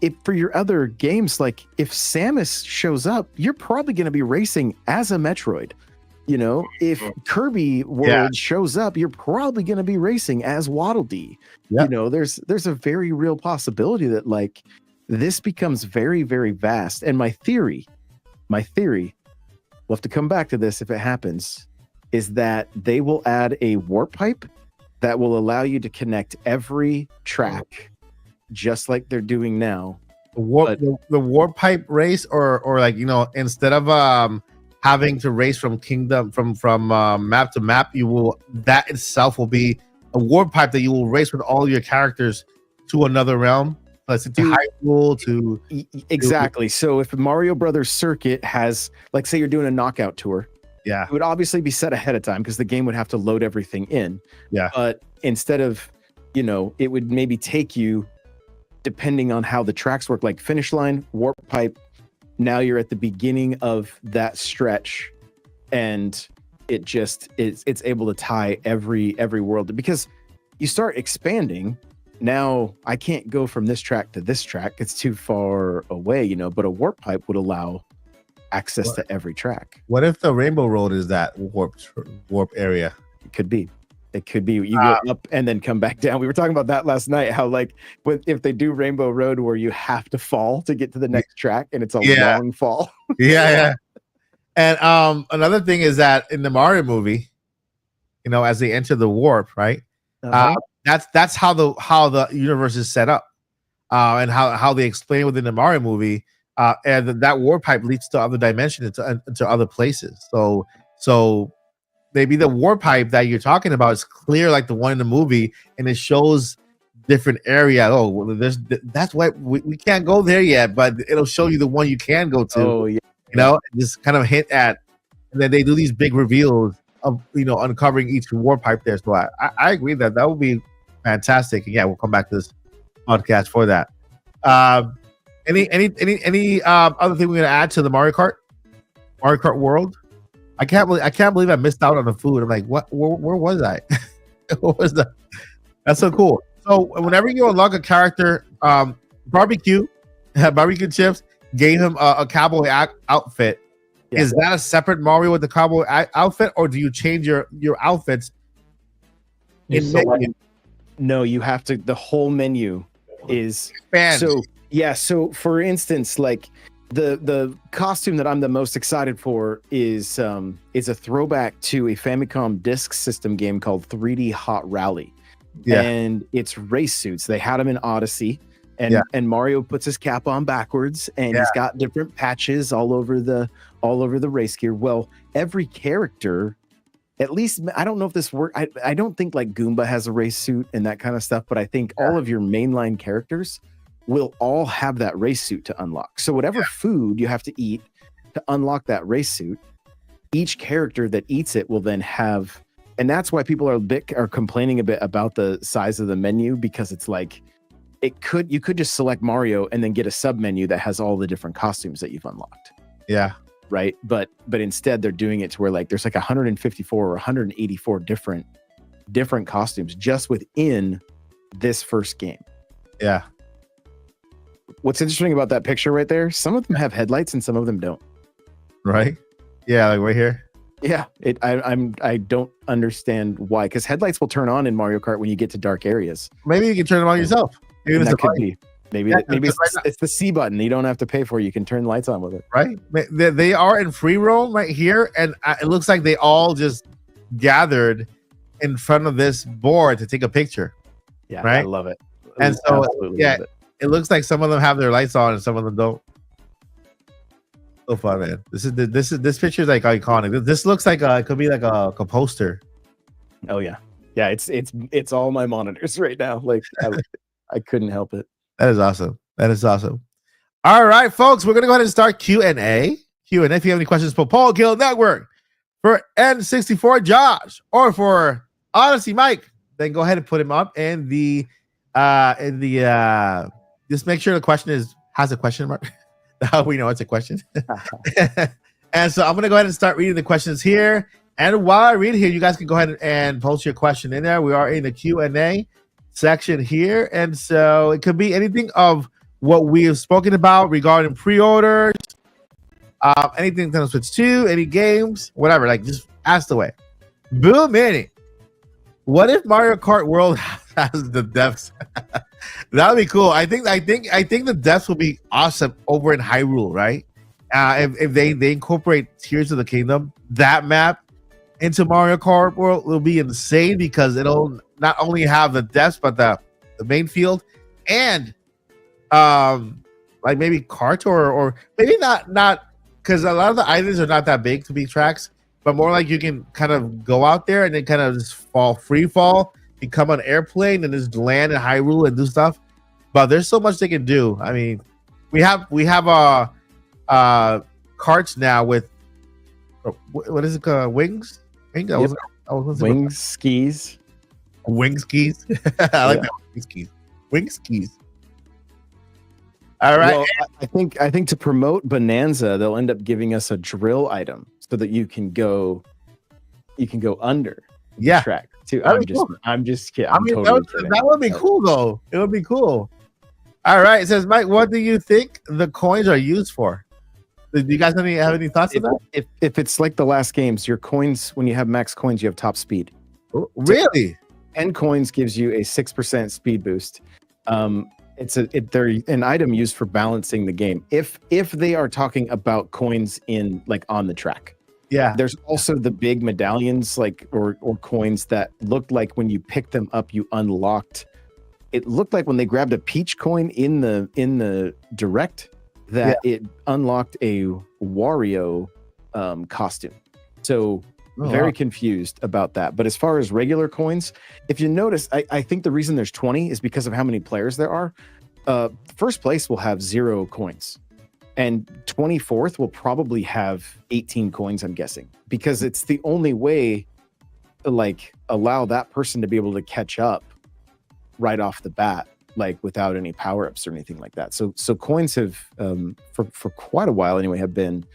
if for your other games, like if Samus shows up, you're probably going to be racing as a Metroid. If Kirby World shows up, you're probably going to be racing as Waddle Dee. Yep. There's a very real possibility that like this becomes very, very vast. And my theory, we'll have to come back to this if it happens, is that they will add a warp pipe that will allow you to connect every track, just like they're doing now. The warp pipe race, or like, instead of having to race from kingdom from map to map, that itself will be a warp pipe that you will race with all your characters to another realm. Let's say to Dude. Hyrule to Exactly. So if Mario Brothers Circuit has, like, say you're doing a knockout tour, yeah, it would obviously be set ahead of time because the game would have to load everything in. Yeah. But instead of, it would maybe take you, depending on how the tracks work, like finish line, warp pipe. Now you're at the beginning of that stretch, and it just it's able to tie every world, because you start expanding. Now I can't go from this track to this track. It's too far away, but a warp pipe would allow access to every track. What if the Rainbow Road is that warp area? It could be. It could be you go up and then come back down. We were talking about that last night, how like if they do Rainbow Road where you have to fall to get to the next track, and it's a long fall. Yeah. And another thing is that in the Mario movie, as they enter the warp, right? That's how the universe is set up, and how they explain within the Mario movie. And that warp pipe leads to other dimensions, into other places. So maybe the warp pipe that you're talking about is clear like the one in the movie, and it shows different area. Oh, well, that's why we can't go there yet, but it'll show you the one you can go to. Oh yeah. Just kind of hint at, and then they do these big reveals of uncovering each warp pipe there. So I agree that would be fantastic. And yeah, we'll come back to this podcast for that. Any other thing we're gonna add to the Mario Kart world? I can't believe I missed out on the food. I'm like, what? Where was I? What was that? That's so cool. So whenever you unlock a character, barbecue chips gave him a cowboy outfit. Yeah. Is that a separate Mario with the cowboy outfit, or do you change your outfits? No, you have to. The whole menu is expand. So yeah. So for instance, like the costume that I'm the most excited for is a throwback to a Famicom Disk System game called 3D Hot Rally. Yeah. And it's race suits. They had them in Odyssey. And Mario puts his cap on backwards, and he's got different patches all over the race gear. Well, every character, at least I don't know if this works. I don't think like Goomba has a race suit and that kind of stuff, but I think all of your mainline characters will all have that race suit to unlock. So whatever food you have to eat to unlock that race suit, each character that eats it will then have, and that's why people are complaining a bit about the size of the menu, because it's like you could just select Mario and then get a sub menu that has all the different costumes that you've unlocked. Yeah. Right. But instead they're doing it to where like there's like 154 or 184 different costumes just within this first game. Yeah. What's interesting about that picture right there, some of them have headlights and some of them don't. Right? Yeah, like right here. Yeah. I don't understand why, because headlights will turn on in Mario Kart when you get to dark areas. Maybe you can turn them on yourself. Maybe that could be. Maybe it's the C button. You don't have to pay for it. You can turn the lights on with it. Right? They are in free roam right here, and it looks like they all just gathered in front of this board to take a picture. Yeah, right? I love it. And so it looks like some of them have their lights on and some of them don't. So fun, man. This picture is like iconic. This looks like it could be like a poster. Oh yeah. Yeah, it's all my monitors right now. Like I couldn't help it. That is awesome. All right, folks, we're gonna go ahead and start Q&A. If you have any questions for Paul Gill Network, for N64 Josh, or for Odyssey Mike, then go ahead and put him up in the just make sure the question has a question mark. How we know it's a question. And so I'm gonna go ahead and start reading the questions here. And while I read here, you guys can go ahead and post your question in there. We are in the Q&A section here, and so it could be anything of what we have spoken about regarding pre-orders, anything Nintendo Switch 2, any games, whatever. Like, just ask away. Boom, Minnie. What if Mario Kart World has the depths? That would be cool. I think the depths will be awesome over in Hyrule, right? If they incorporate Tears of the Kingdom, that map into Mario Kart World will be insane, because it'll not only have the depths but the main field, and like maybe kart or maybe not because a lot of the islands are not that big to be tracks, but more like you can kind of go out there and then kind of just free fall, become an airplane and just land in Hyrule and do stuff. but there's so much they can do. I mean, we have carts now with what is it called? Wings? Wings? Yep. Wings, skis. Wing skis. I like that. Wing skis. Wing skis. All right. Well, I think to promote Bonanza, they'll end up giving us a drill item so that you can go under the track too. I'm just kidding. I mean, that would be cool though. It would be cool. All right. It says, Mike, what do you think the coins are used for? Do you guys have any thoughts on that? If it's like the last games, your coins, when you have max coins, you have top speed. Really? 10 coins gives you a 6% speed boost. They're an item used for balancing the game. If they are talking about coins in like on the track. Yeah. There's also the big medallions or coins that looked like when you picked them up, you unlocked. It looked like when they grabbed a Peach coin in the direct that it unlocked a Wario costume. So very confused about that. But as far as regular coins, if you notice, I think the reason there's 20 is because of how many players there are. First place will have 0 coins. And 24th will probably have 18 coins, I'm guessing. Because it's the only way to like allow that person to be able to catch up right off the bat, like without any power-ups or anything like that. So coins have for quite a while anyway have been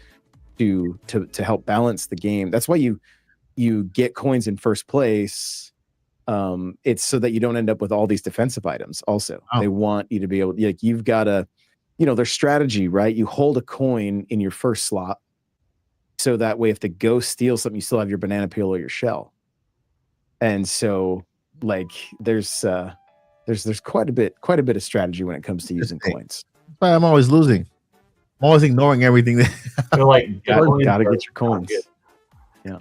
to help balance the game. That's why you get coins in first place. It's so that you don't end up with all these defensive items. Also, they want you to be able, like, you've got to, their strategy, right? You hold a coin in your first slot, so that way, if the ghost steals something, you still have your banana peel or your shell. And so, like, there's quite a bit of strategy when it comes to using coins. That's why I'm always losing. I'm always ignoring everything. They're like, gotta get your coins. Yeah.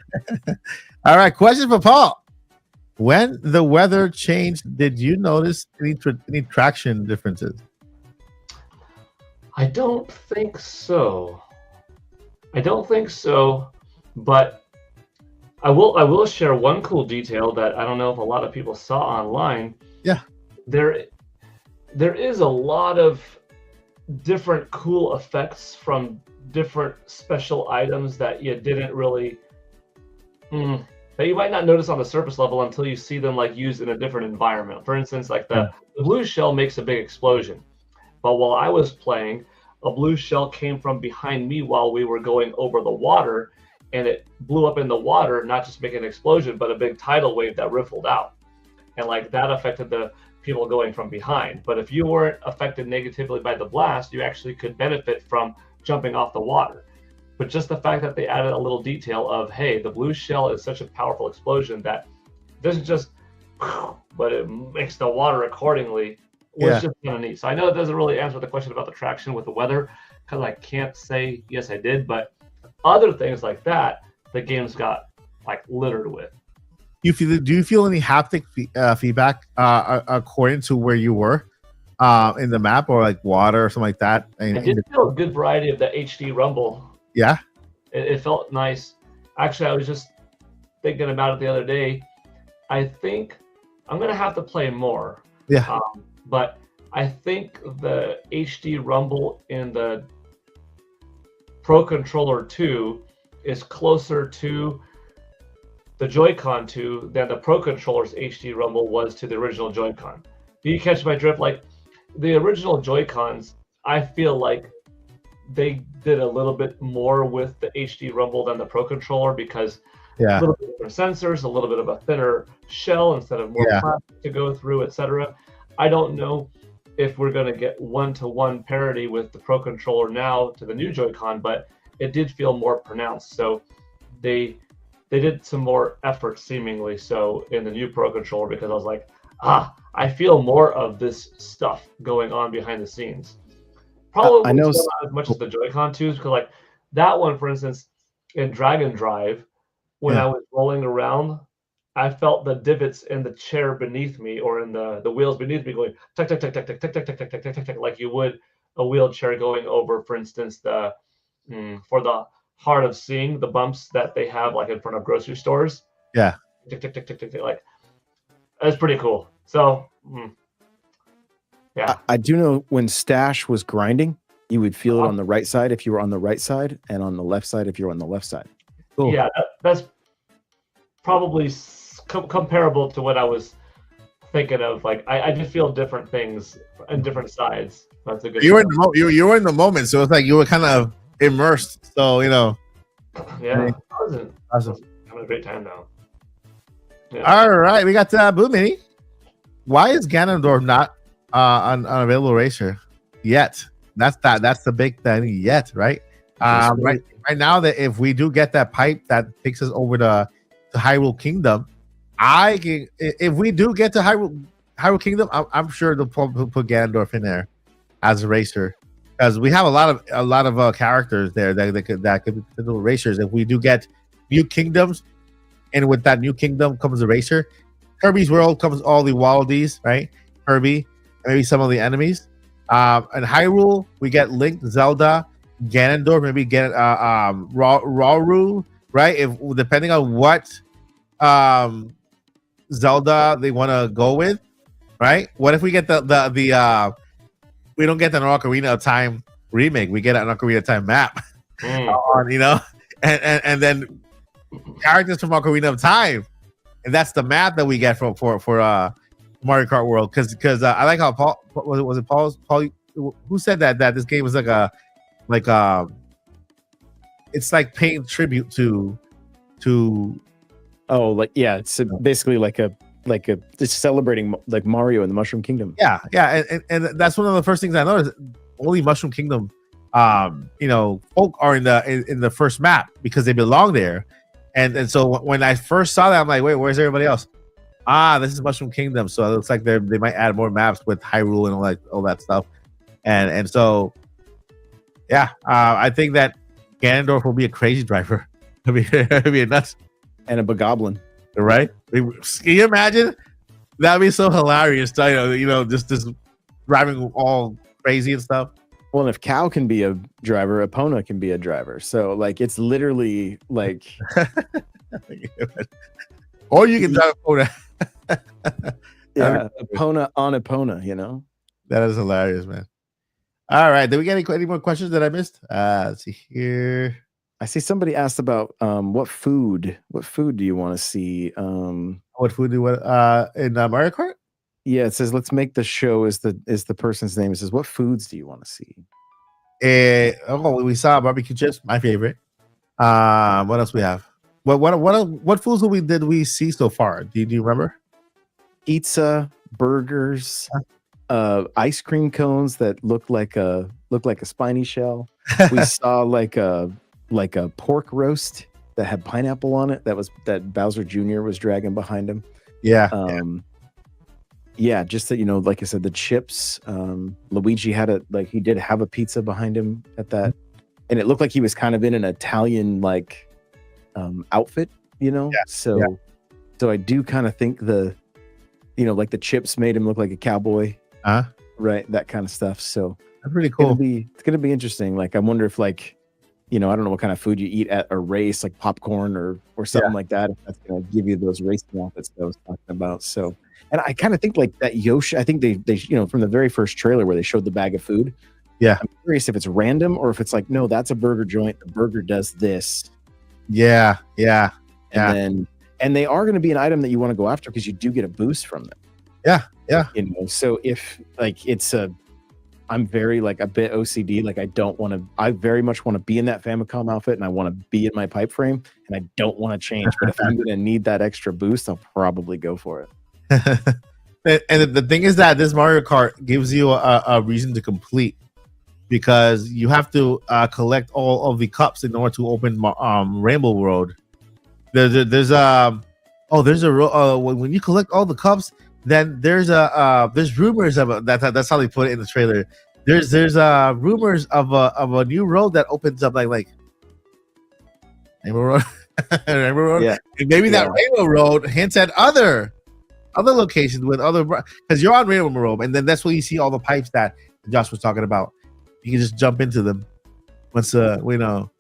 All right. Question for Paul. When the weather changed, did you notice any traction differences? I don't think so. But I will share one cool detail that I don't know if a lot of people saw online. Yeah. There is a lot of different cool effects from different special items that you didn't really that you might not notice on the surface level until you see them like used in a different environment. For instance, like the blue shell makes a big explosion, but while I was playing, a blue shell came from behind me while we were going over the water, and it blew up in the water, not just making an explosion, but a big tidal wave that riffled out, and like that affected the people going from behind. But if you weren't affected negatively by the blast, you actually could benefit from jumping off the water. But just the fact that they added a little detail of, hey, the blue shell is such a powerful explosion that it doesn't just, but it makes the water accordingly, was just kind of neat. So I know it doesn't really answer the question about the traction with the weather, because I can't say yes I did, but other things like that, the game's got like littered with. Do you feel any haptic feedback according to where you were in the map, or like water or something like that? I did feel a good variety of the HD rumble. Yeah, it felt nice. Actually, I was just thinking about it the other day. I think I'm gonna have to play more. Yeah. But I think the HD rumble in the Pro Controller 2 is closer to the Joy-Con 2 than the Pro Controller's HD rumble was to the original Joy-Con. Do you catch my drift? Like, the original Joy-Cons, I feel like they did a little bit more with the HD rumble than the Pro Controller, because a little bit different sensors, a little bit of a thinner shell instead of more plastic to go through, etc. I don't know if we're going to get one-to-one parity with the Pro Controller now to the new Joy-Con, but it did feel more pronounced. So they did some more effort, seemingly so, in the new Pro Controller, because I was like, I feel more of this stuff going on behind the scenes. Probably not as much as the Joy-Con 2s, because like that one, for instance, in Dragon Drive, when I was rolling around, I felt the divots in the chair beneath me, or in the wheels beneath me, going tuck tuck tuck tuck tuck tuck tuck tuck tuck tuck tuck tuck, like you would a wheelchair going over, for instance, the for the Hard of Seeing, the bumps that they have like in front of grocery stores. Yeah. Tick tick tick tick tick tick, like that's pretty cool. So Yeah. I do know when Stash was grinding, you would feel it Uh-huh. on the right side if you were on the right side, and on the left side if you were on the left side. Cool. Yeah, that's probably comparable to what I was thinking of. Like, I just feel different things in different sides. That's a good. You were in the you were in the moment, so it's like you were kind of immersed. So Yeah, I wasn't. Awesome. Having a great time now. Yeah. All right, we got Boo Mini. Why is Ganondorf not an available racer yet? That's the big thing yet, right? Right now, that if we do get that pipe that takes us over to Hyrule Kingdom, if we do get to Hyrule Kingdom, I'm sure they'll put Ganondorf in there as a racer, because we have a lot of characters there that could be potential racers. If we do get new kingdoms, and with that new kingdom comes a racer. Kirby's World comes all the Waldies, right? Kirby, maybe some of the enemies. In Hyrule, we get Link, Zelda, Ganondorf, maybe get Rauru, right? If depending on what Zelda they want to go with, right? What if we get the we don't get the Ocarina of Time remake? We get an Ocarina of Time map, and then characters from Ocarina of Time, and that's the map that we get for Mario Kart World. Because I like how Paul was it Paul who said that this game was it's like paying tribute to it's basically like it's celebrating like Mario in the Mushroom Kingdom. Yeah, and that's one of the first things I noticed. Only Mushroom Kingdom folk are in the first map because they belong there. And so when I first saw that, I'm like, wait, where's everybody else? This is Mushroom Kingdom. So it looks like they might add more maps with Hyrule and all that stuff. And so, yeah, I think that Ganondorf will be a crazy driver. It'll be a nuts. And a Bogoblin. Right? Can you imagine? That'd be so hilarious. Just driving all crazy and stuff. Well, and if Cow can be a driver, Epona can be a driver. So, like, it's literally like... or you can drive Epona. Yeah, Epona on Epona, That is hilarious, man. All right. Did we get any more questions that I missed? Let's see here. I see somebody asked about what food do you want to see? What food do you want in Mario Kart? Yeah, it says let's make the show is the person's name. It says what foods do you want to see? We saw barbecue chips, my favorite. What else we have? What foods did we see so far? Do you remember? Pizza, burgers, ice cream cones that look like a spiny shell. We saw like a pork roast that had pineapple on it that Bowser Jr. was dragging behind him. Yeah. Yeah, just that, like I said, the chips. Luigi he did have a pizza behind him at that, and it looked like he was kind of in an Italian outfit, Yeah. So I do kind of think the chips made him look like a cowboy, right? That kind of stuff. So that's pretty cool. It's gonna be interesting. Like, I wonder if I don't know what kind of food you eat at a race, like popcorn or something like that. If that's gonna give you those racing outfits that I was talking about. So. And I kind of think like that Yoshi, I think they from the very first trailer where they showed the bag of food. Yeah. I'm curious if it's random or if it's like, no, that's a burger joint. The burger does this. Yeah. And they are going to be an item that you want to go after because you do get a boost from them. Yeah. So if I'm very a bit OCD. I very much want to be in that Famicom outfit and I want to be in my pipe frame and I don't want to change. But if I'm going to need that extra boost, I'll probably go for it. And the thing is that this Mario Kart gives you a reason to complete, because you have to collect all of the cups in order to open Rainbow World. When you collect all the cups, then there's rumors of that's how they put it in the trailer. There's rumors of a new road that opens up like Rainbow Road. Rainbow Road. Yeah. And maybe that Rainbow Road hints at other locations with other, because you're on Rainbow Road, and then that's where you see all the pipes that Josh was talking about. You can just jump into them once we know.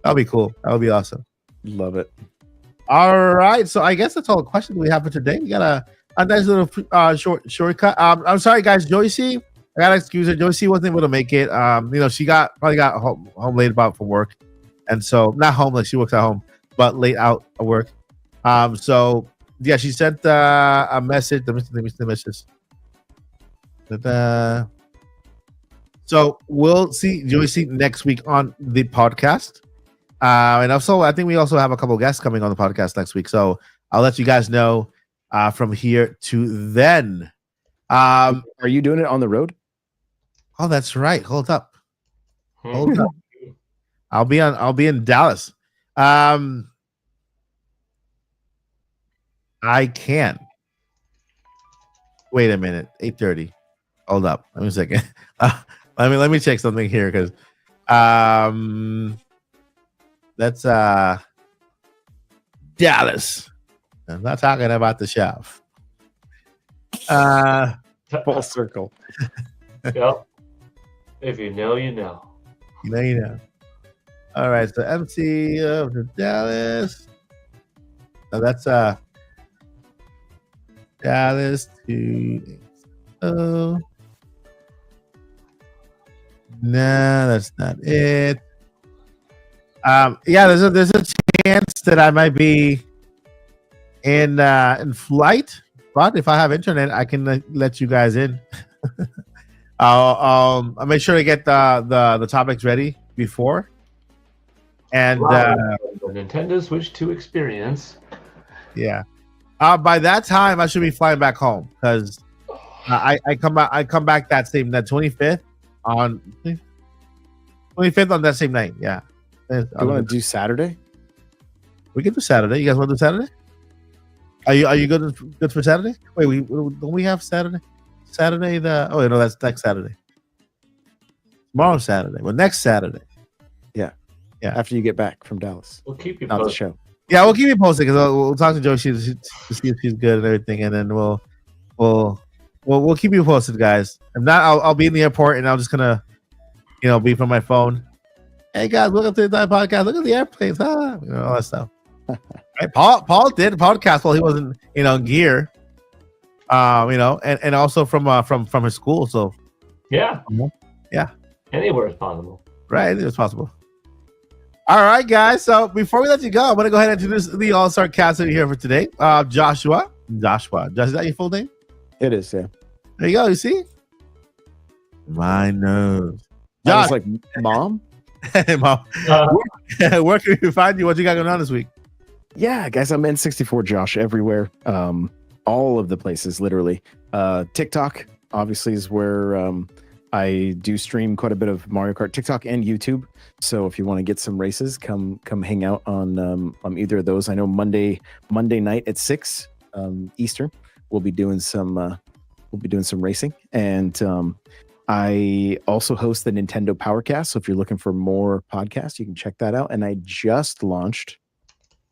That'll be cool. That'll be awesome. Love it. All right, so I guess that's all the questions we have for today. We got a nice little shortcut. I'm sorry, guys. Joycey, I gotta excuse her. Joycey wasn't able to make it. She probably got home late about from work, and so not home like she works at home, but late out of work. So yeah, she sent a message. Let me see the message. So we'll see Joycey next week on the podcast. And also, I think we also have a couple of guests coming on the podcast next week. So I'll let you guys know from here to then. Are you doing it on the road? Oh, that's right. Hold up. I'll be in Dallas. I can. Wait a minute. 8:30. Hold up. Let me a second. Let me check something here because that's Dallas. I'm not talking about the chef. Full circle. Yep. If you know, you know. You know. All right, so MC of the Dallas. So that's Dallas to oh. No, that's not it. Yeah, there's a chance that I might be in flight, but if I have internet, I can let you guys in. I'll make sure to get the topics ready before, and the Nintendo Switch 2 experience. Yeah, by that time I should be flying back home because I come back that 25th on 25th on that same night. Yeah. You want to do Saturday? We can do Saturday. You guys want to do Saturday? Are you good for Saturday? Wait, don't we have Saturday? Saturday that's next Saturday. Tomorrow's Saturday. Well, next Saturday. Yeah. After you get back from Dallas. We'll keep you posted. posted. The show. Yeah, we'll keep you posted because we'll talk to Joe. To see if she's good and everything, and then we'll keep you posted, guys. If not, I'll be in the airport and I'm just gonna, be from my phone. Hey guys, welcome to the podcast. Look at the airplanes, all that stuff. Right? Paul did a podcast while he wasn't, in gear. And also from his school. So yeah, yeah, anywhere is possible. Right, it's possible. All right, guys. So before we let you go, I'm gonna go ahead and introduce the All-Star cast that are here for today. Joshua, is that your full name? It is, yeah. There you go. You see, my nose. Josh, like mom. Hey, Mom. Where can we find you? What you got going on this week? Yeah, guys, I'm N64 Josh everywhere. All of the places, literally. TikTok, obviously, is where I do stream quite a bit of Mario Kart. TikTok and YouTube. So if you want to get some races, come hang out on either of those. I know Monday night at 6 Eastern, we'll be doing some racing, and I also host the Nintendo Powercast. So if you're looking for more podcasts, you can check that out. And I just launched,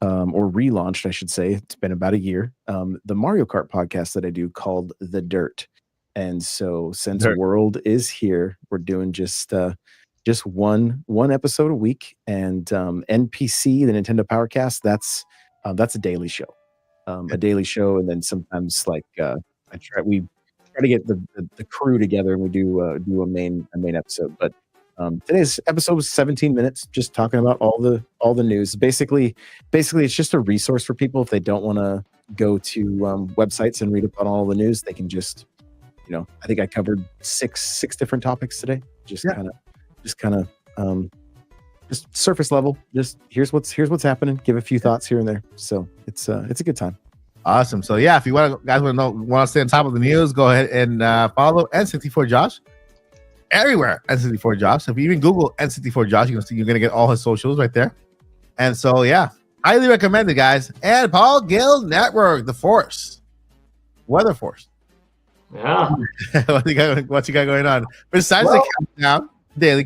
or relaunched, I should say, it's been about a year, the Mario Kart podcast that I do called The Dirt. And so since World is here, we're doing just one episode a week. And NPC, the Nintendo Powercast, that's a daily show. A daily show, and then sometimes we try to get the crew together and we do a main episode. But today's episode was 17 minutes, just talking about all the news. Basically it's just a resource for people if they don't want to go to websites and read up on all the news. They can just, I think I covered six different topics today. Just surface level. Just here's what's happening. Give a few thoughts here and there. So it's a good time. Awesome. So yeah, if you want to stay on top of the news, go ahead and follow N64 Josh everywhere. N64 Josh. If you even Google N64 Josh, you're gonna get all his socials right there. And so yeah, highly recommended, guys. And Paul Gill Network, the Force, Weather Force. Yeah. what you got going on besides the countdown? Daily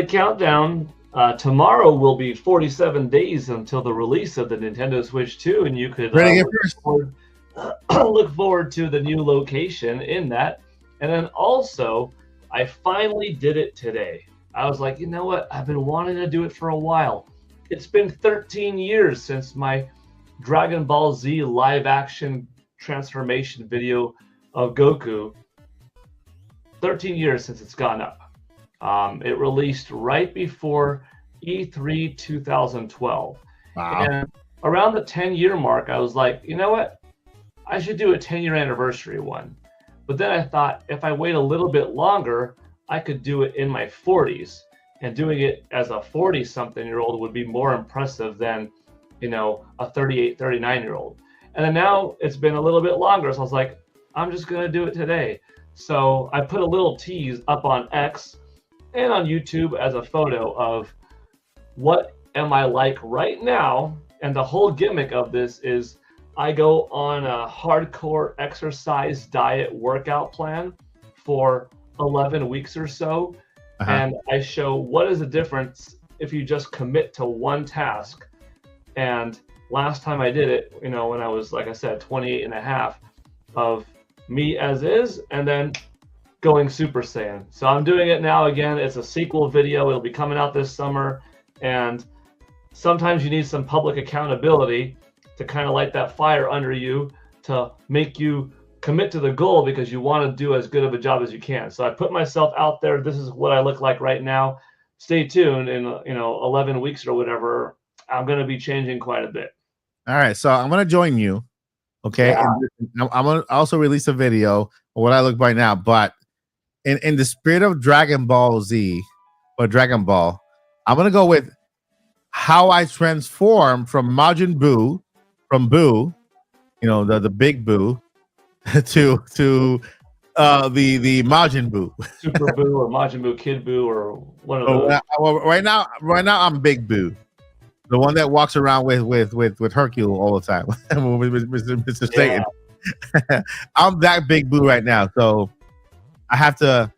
countdown. Tomorrow will be 47 days until the release of the Nintendo Switch 2, and you could look forward to the new location in that. And then also, I finally did it today. I was like, you know what? I've been wanting to do it for a while. It's been 13 years since my Dragon Ball Z live action transformation video of Goku. 13 years since it's gone up. It released right before E3 2012. Wow. And around the 10-year mark, I was like, you know what? I should do a 10-year anniversary one. But then I thought if I wait a little bit longer, I could do it in my 40s. And doing it as a 40-something-year-old would be more impressive than, you know, a 38, 39-year-old. And then now it's been a little bit longer. So I was like, I'm just going to do it today. So I put a little tease up on X and on YouTube as a photo of what am I like right now. And the whole gimmick of this is I go on a hardcore exercise diet workout plan for 11 weeks or so. And I show what is the difference if you just commit to one task. And last time I did it, you know, when I was, like I said, 28 and a half, of me as is, and then going Super Saiyan. So I'm doing it now again. It's a sequel video. It'll be coming out this summer. And sometimes you need some public accountability to kind of light that fire under you to make you commit to the goal, because you want to do as good of a job as you can. So I put myself out there. This is what I look like right now. Stay tuned. In 11 weeks or whatever, I'm going to be changing quite a bit. All right, so I'm going to join you. Okay, Yeah. and I'm going to also release a video of what I look right now. But in the spirit of Dragon Ball Z or Dragon Ball, I'm going to go with how I transform from Majin Buu, from Buu, the big Buu, to the Majin Buu. Super Boo or Majin Buu, Kid Boo, or one of those. Well, right now I'm Big Boo, the one that walks around with Hercule all the time, with Mr. Satan. I'm that Big Boo right now, so I have to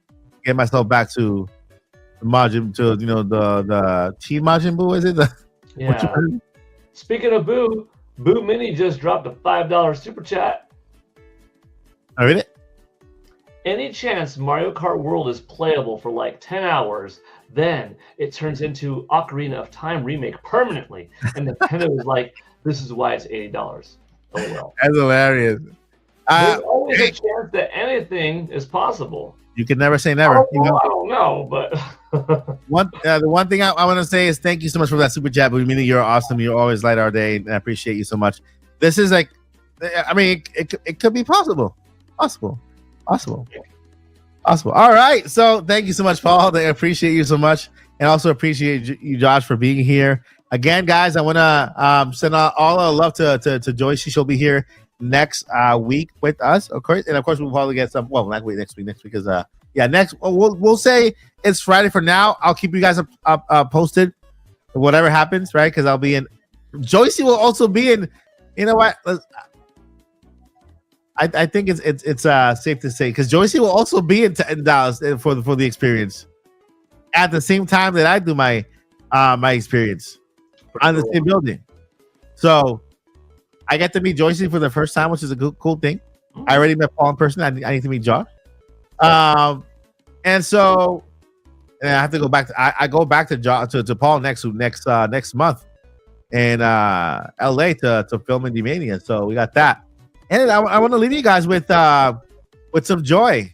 get myself back to the Majin, to the T Majin Buu. Is it? Yeah. Speaking of Boo, Boo Mini just dropped a $5 super chat. I read it. Any chance Mario Kart World is playable for like 10 hours, then it turns into Ocarina of Time remake permanently? And Nintendo was like, this is why it's $80. Oh well. That's hilarious. There's always a chance that anything is possible. You can never say never. I don't know, but the one thing I want to say is thank you so much for that super chat. But meaning you're awesome. You always light our day, and I appreciate you so much. This is like, I mean, it could be possible. Possible. All right. So thank you so much, Paul. I appreciate you so much, and also appreciate you, Josh, for being here again, guys. I want to send all our love to Joyce. She'll be here next week with us, of course, and of course we'll probably get some. Well, not next week is next. We'll say it's Friday for now. I'll keep you guys up posted, whatever happens, right? Because I'll be in. Joyce will also be in. You know what? I think it's safe to say, because Joyce will also be in Dallas for the experience at the same time that I do my experience on the same building. So I get to meet Joyce for the first time, which is a cool thing. I already met Paul in person. I need to meet Josh. And so I have to go back. I go back to Paul next month in LA to film Indie Mania. So we got that. And I want to leave you guys with some joy.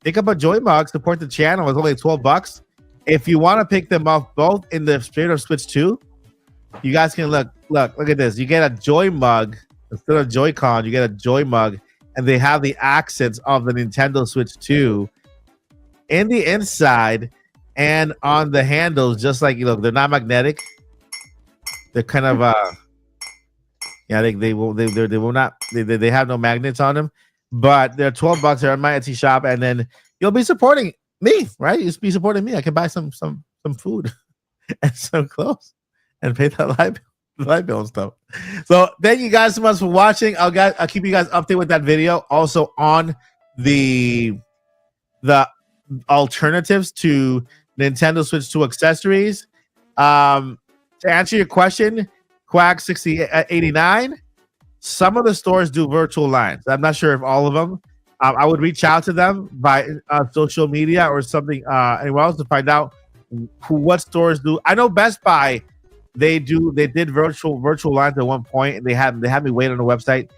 Pick up a joy mug, support the channel. It's only $12. If you want to pick them up both in the spirit of Switch 2, you guys can look at this. You get a joy mug instead of Joy-Con. You get a joy mug, and they have the accents of the Nintendo Switch 2 in the inside and on the handles. Just like they're not magnetic. They're kind of they will not. They have no magnets on them, but they're $12. They're on my Etsy shop, and then you'll be supporting me, right? You'll be supporting me. I can buy some food and some clothes and pay that light bill and stuff. So thank you guys so much for watching. I'll keep you guys updated with that video. Also on the alternatives to Nintendo Switch 2 accessories. To answer your question, Quack 6089. Some of the stores do virtual lines. I'm not sure if all of them. I would reach out to them by social media or something anywhere else to find out what stores do. I know Best Buy, they did virtual lines at one point, and they had me wait on the website.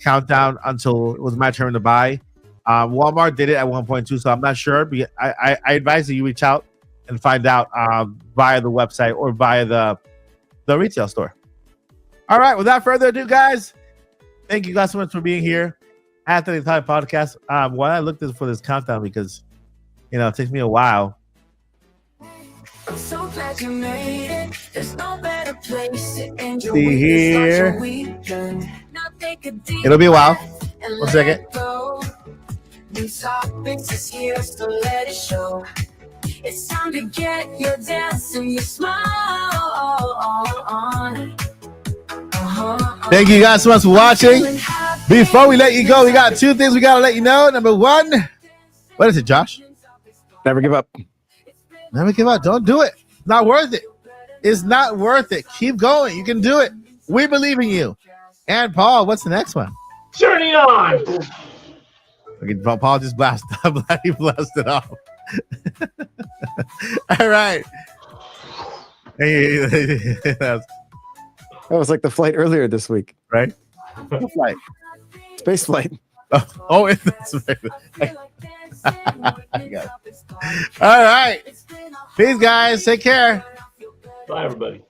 countdown until it was my turn to buy. Walmart did it at 1.2, so I'm not sure. But I advise that you reach out and find out via the website or via the retail store. All right, without further ado, guys, thank you guys so much for being here at the Entire Podcast. Why I looked for this countdown because it takes me a while. I'm so glad you made it. There's no better place to end your See week here. than start your weekend. Now take a deep It'll be a while. breath and One let second. it go. New topics is here, so let it show. It's time to get your dance and your smile on. Thank you guys so much for watching. Before we let you go, we got two things we got to let you know. Number one, what is it, Josh? Never give up. Never give up. Don't do it. It's not worth it. It's not worth it. Keep going. You can do it. We believe in you. And Paul, what's the next one? Journey on. Okay, Paul just he blasted off. All right. That was like the flight earlier this week. Right? What flight? Space flight. Oh, that's right. All right. Peace, guys. Take care. Bye, everybody.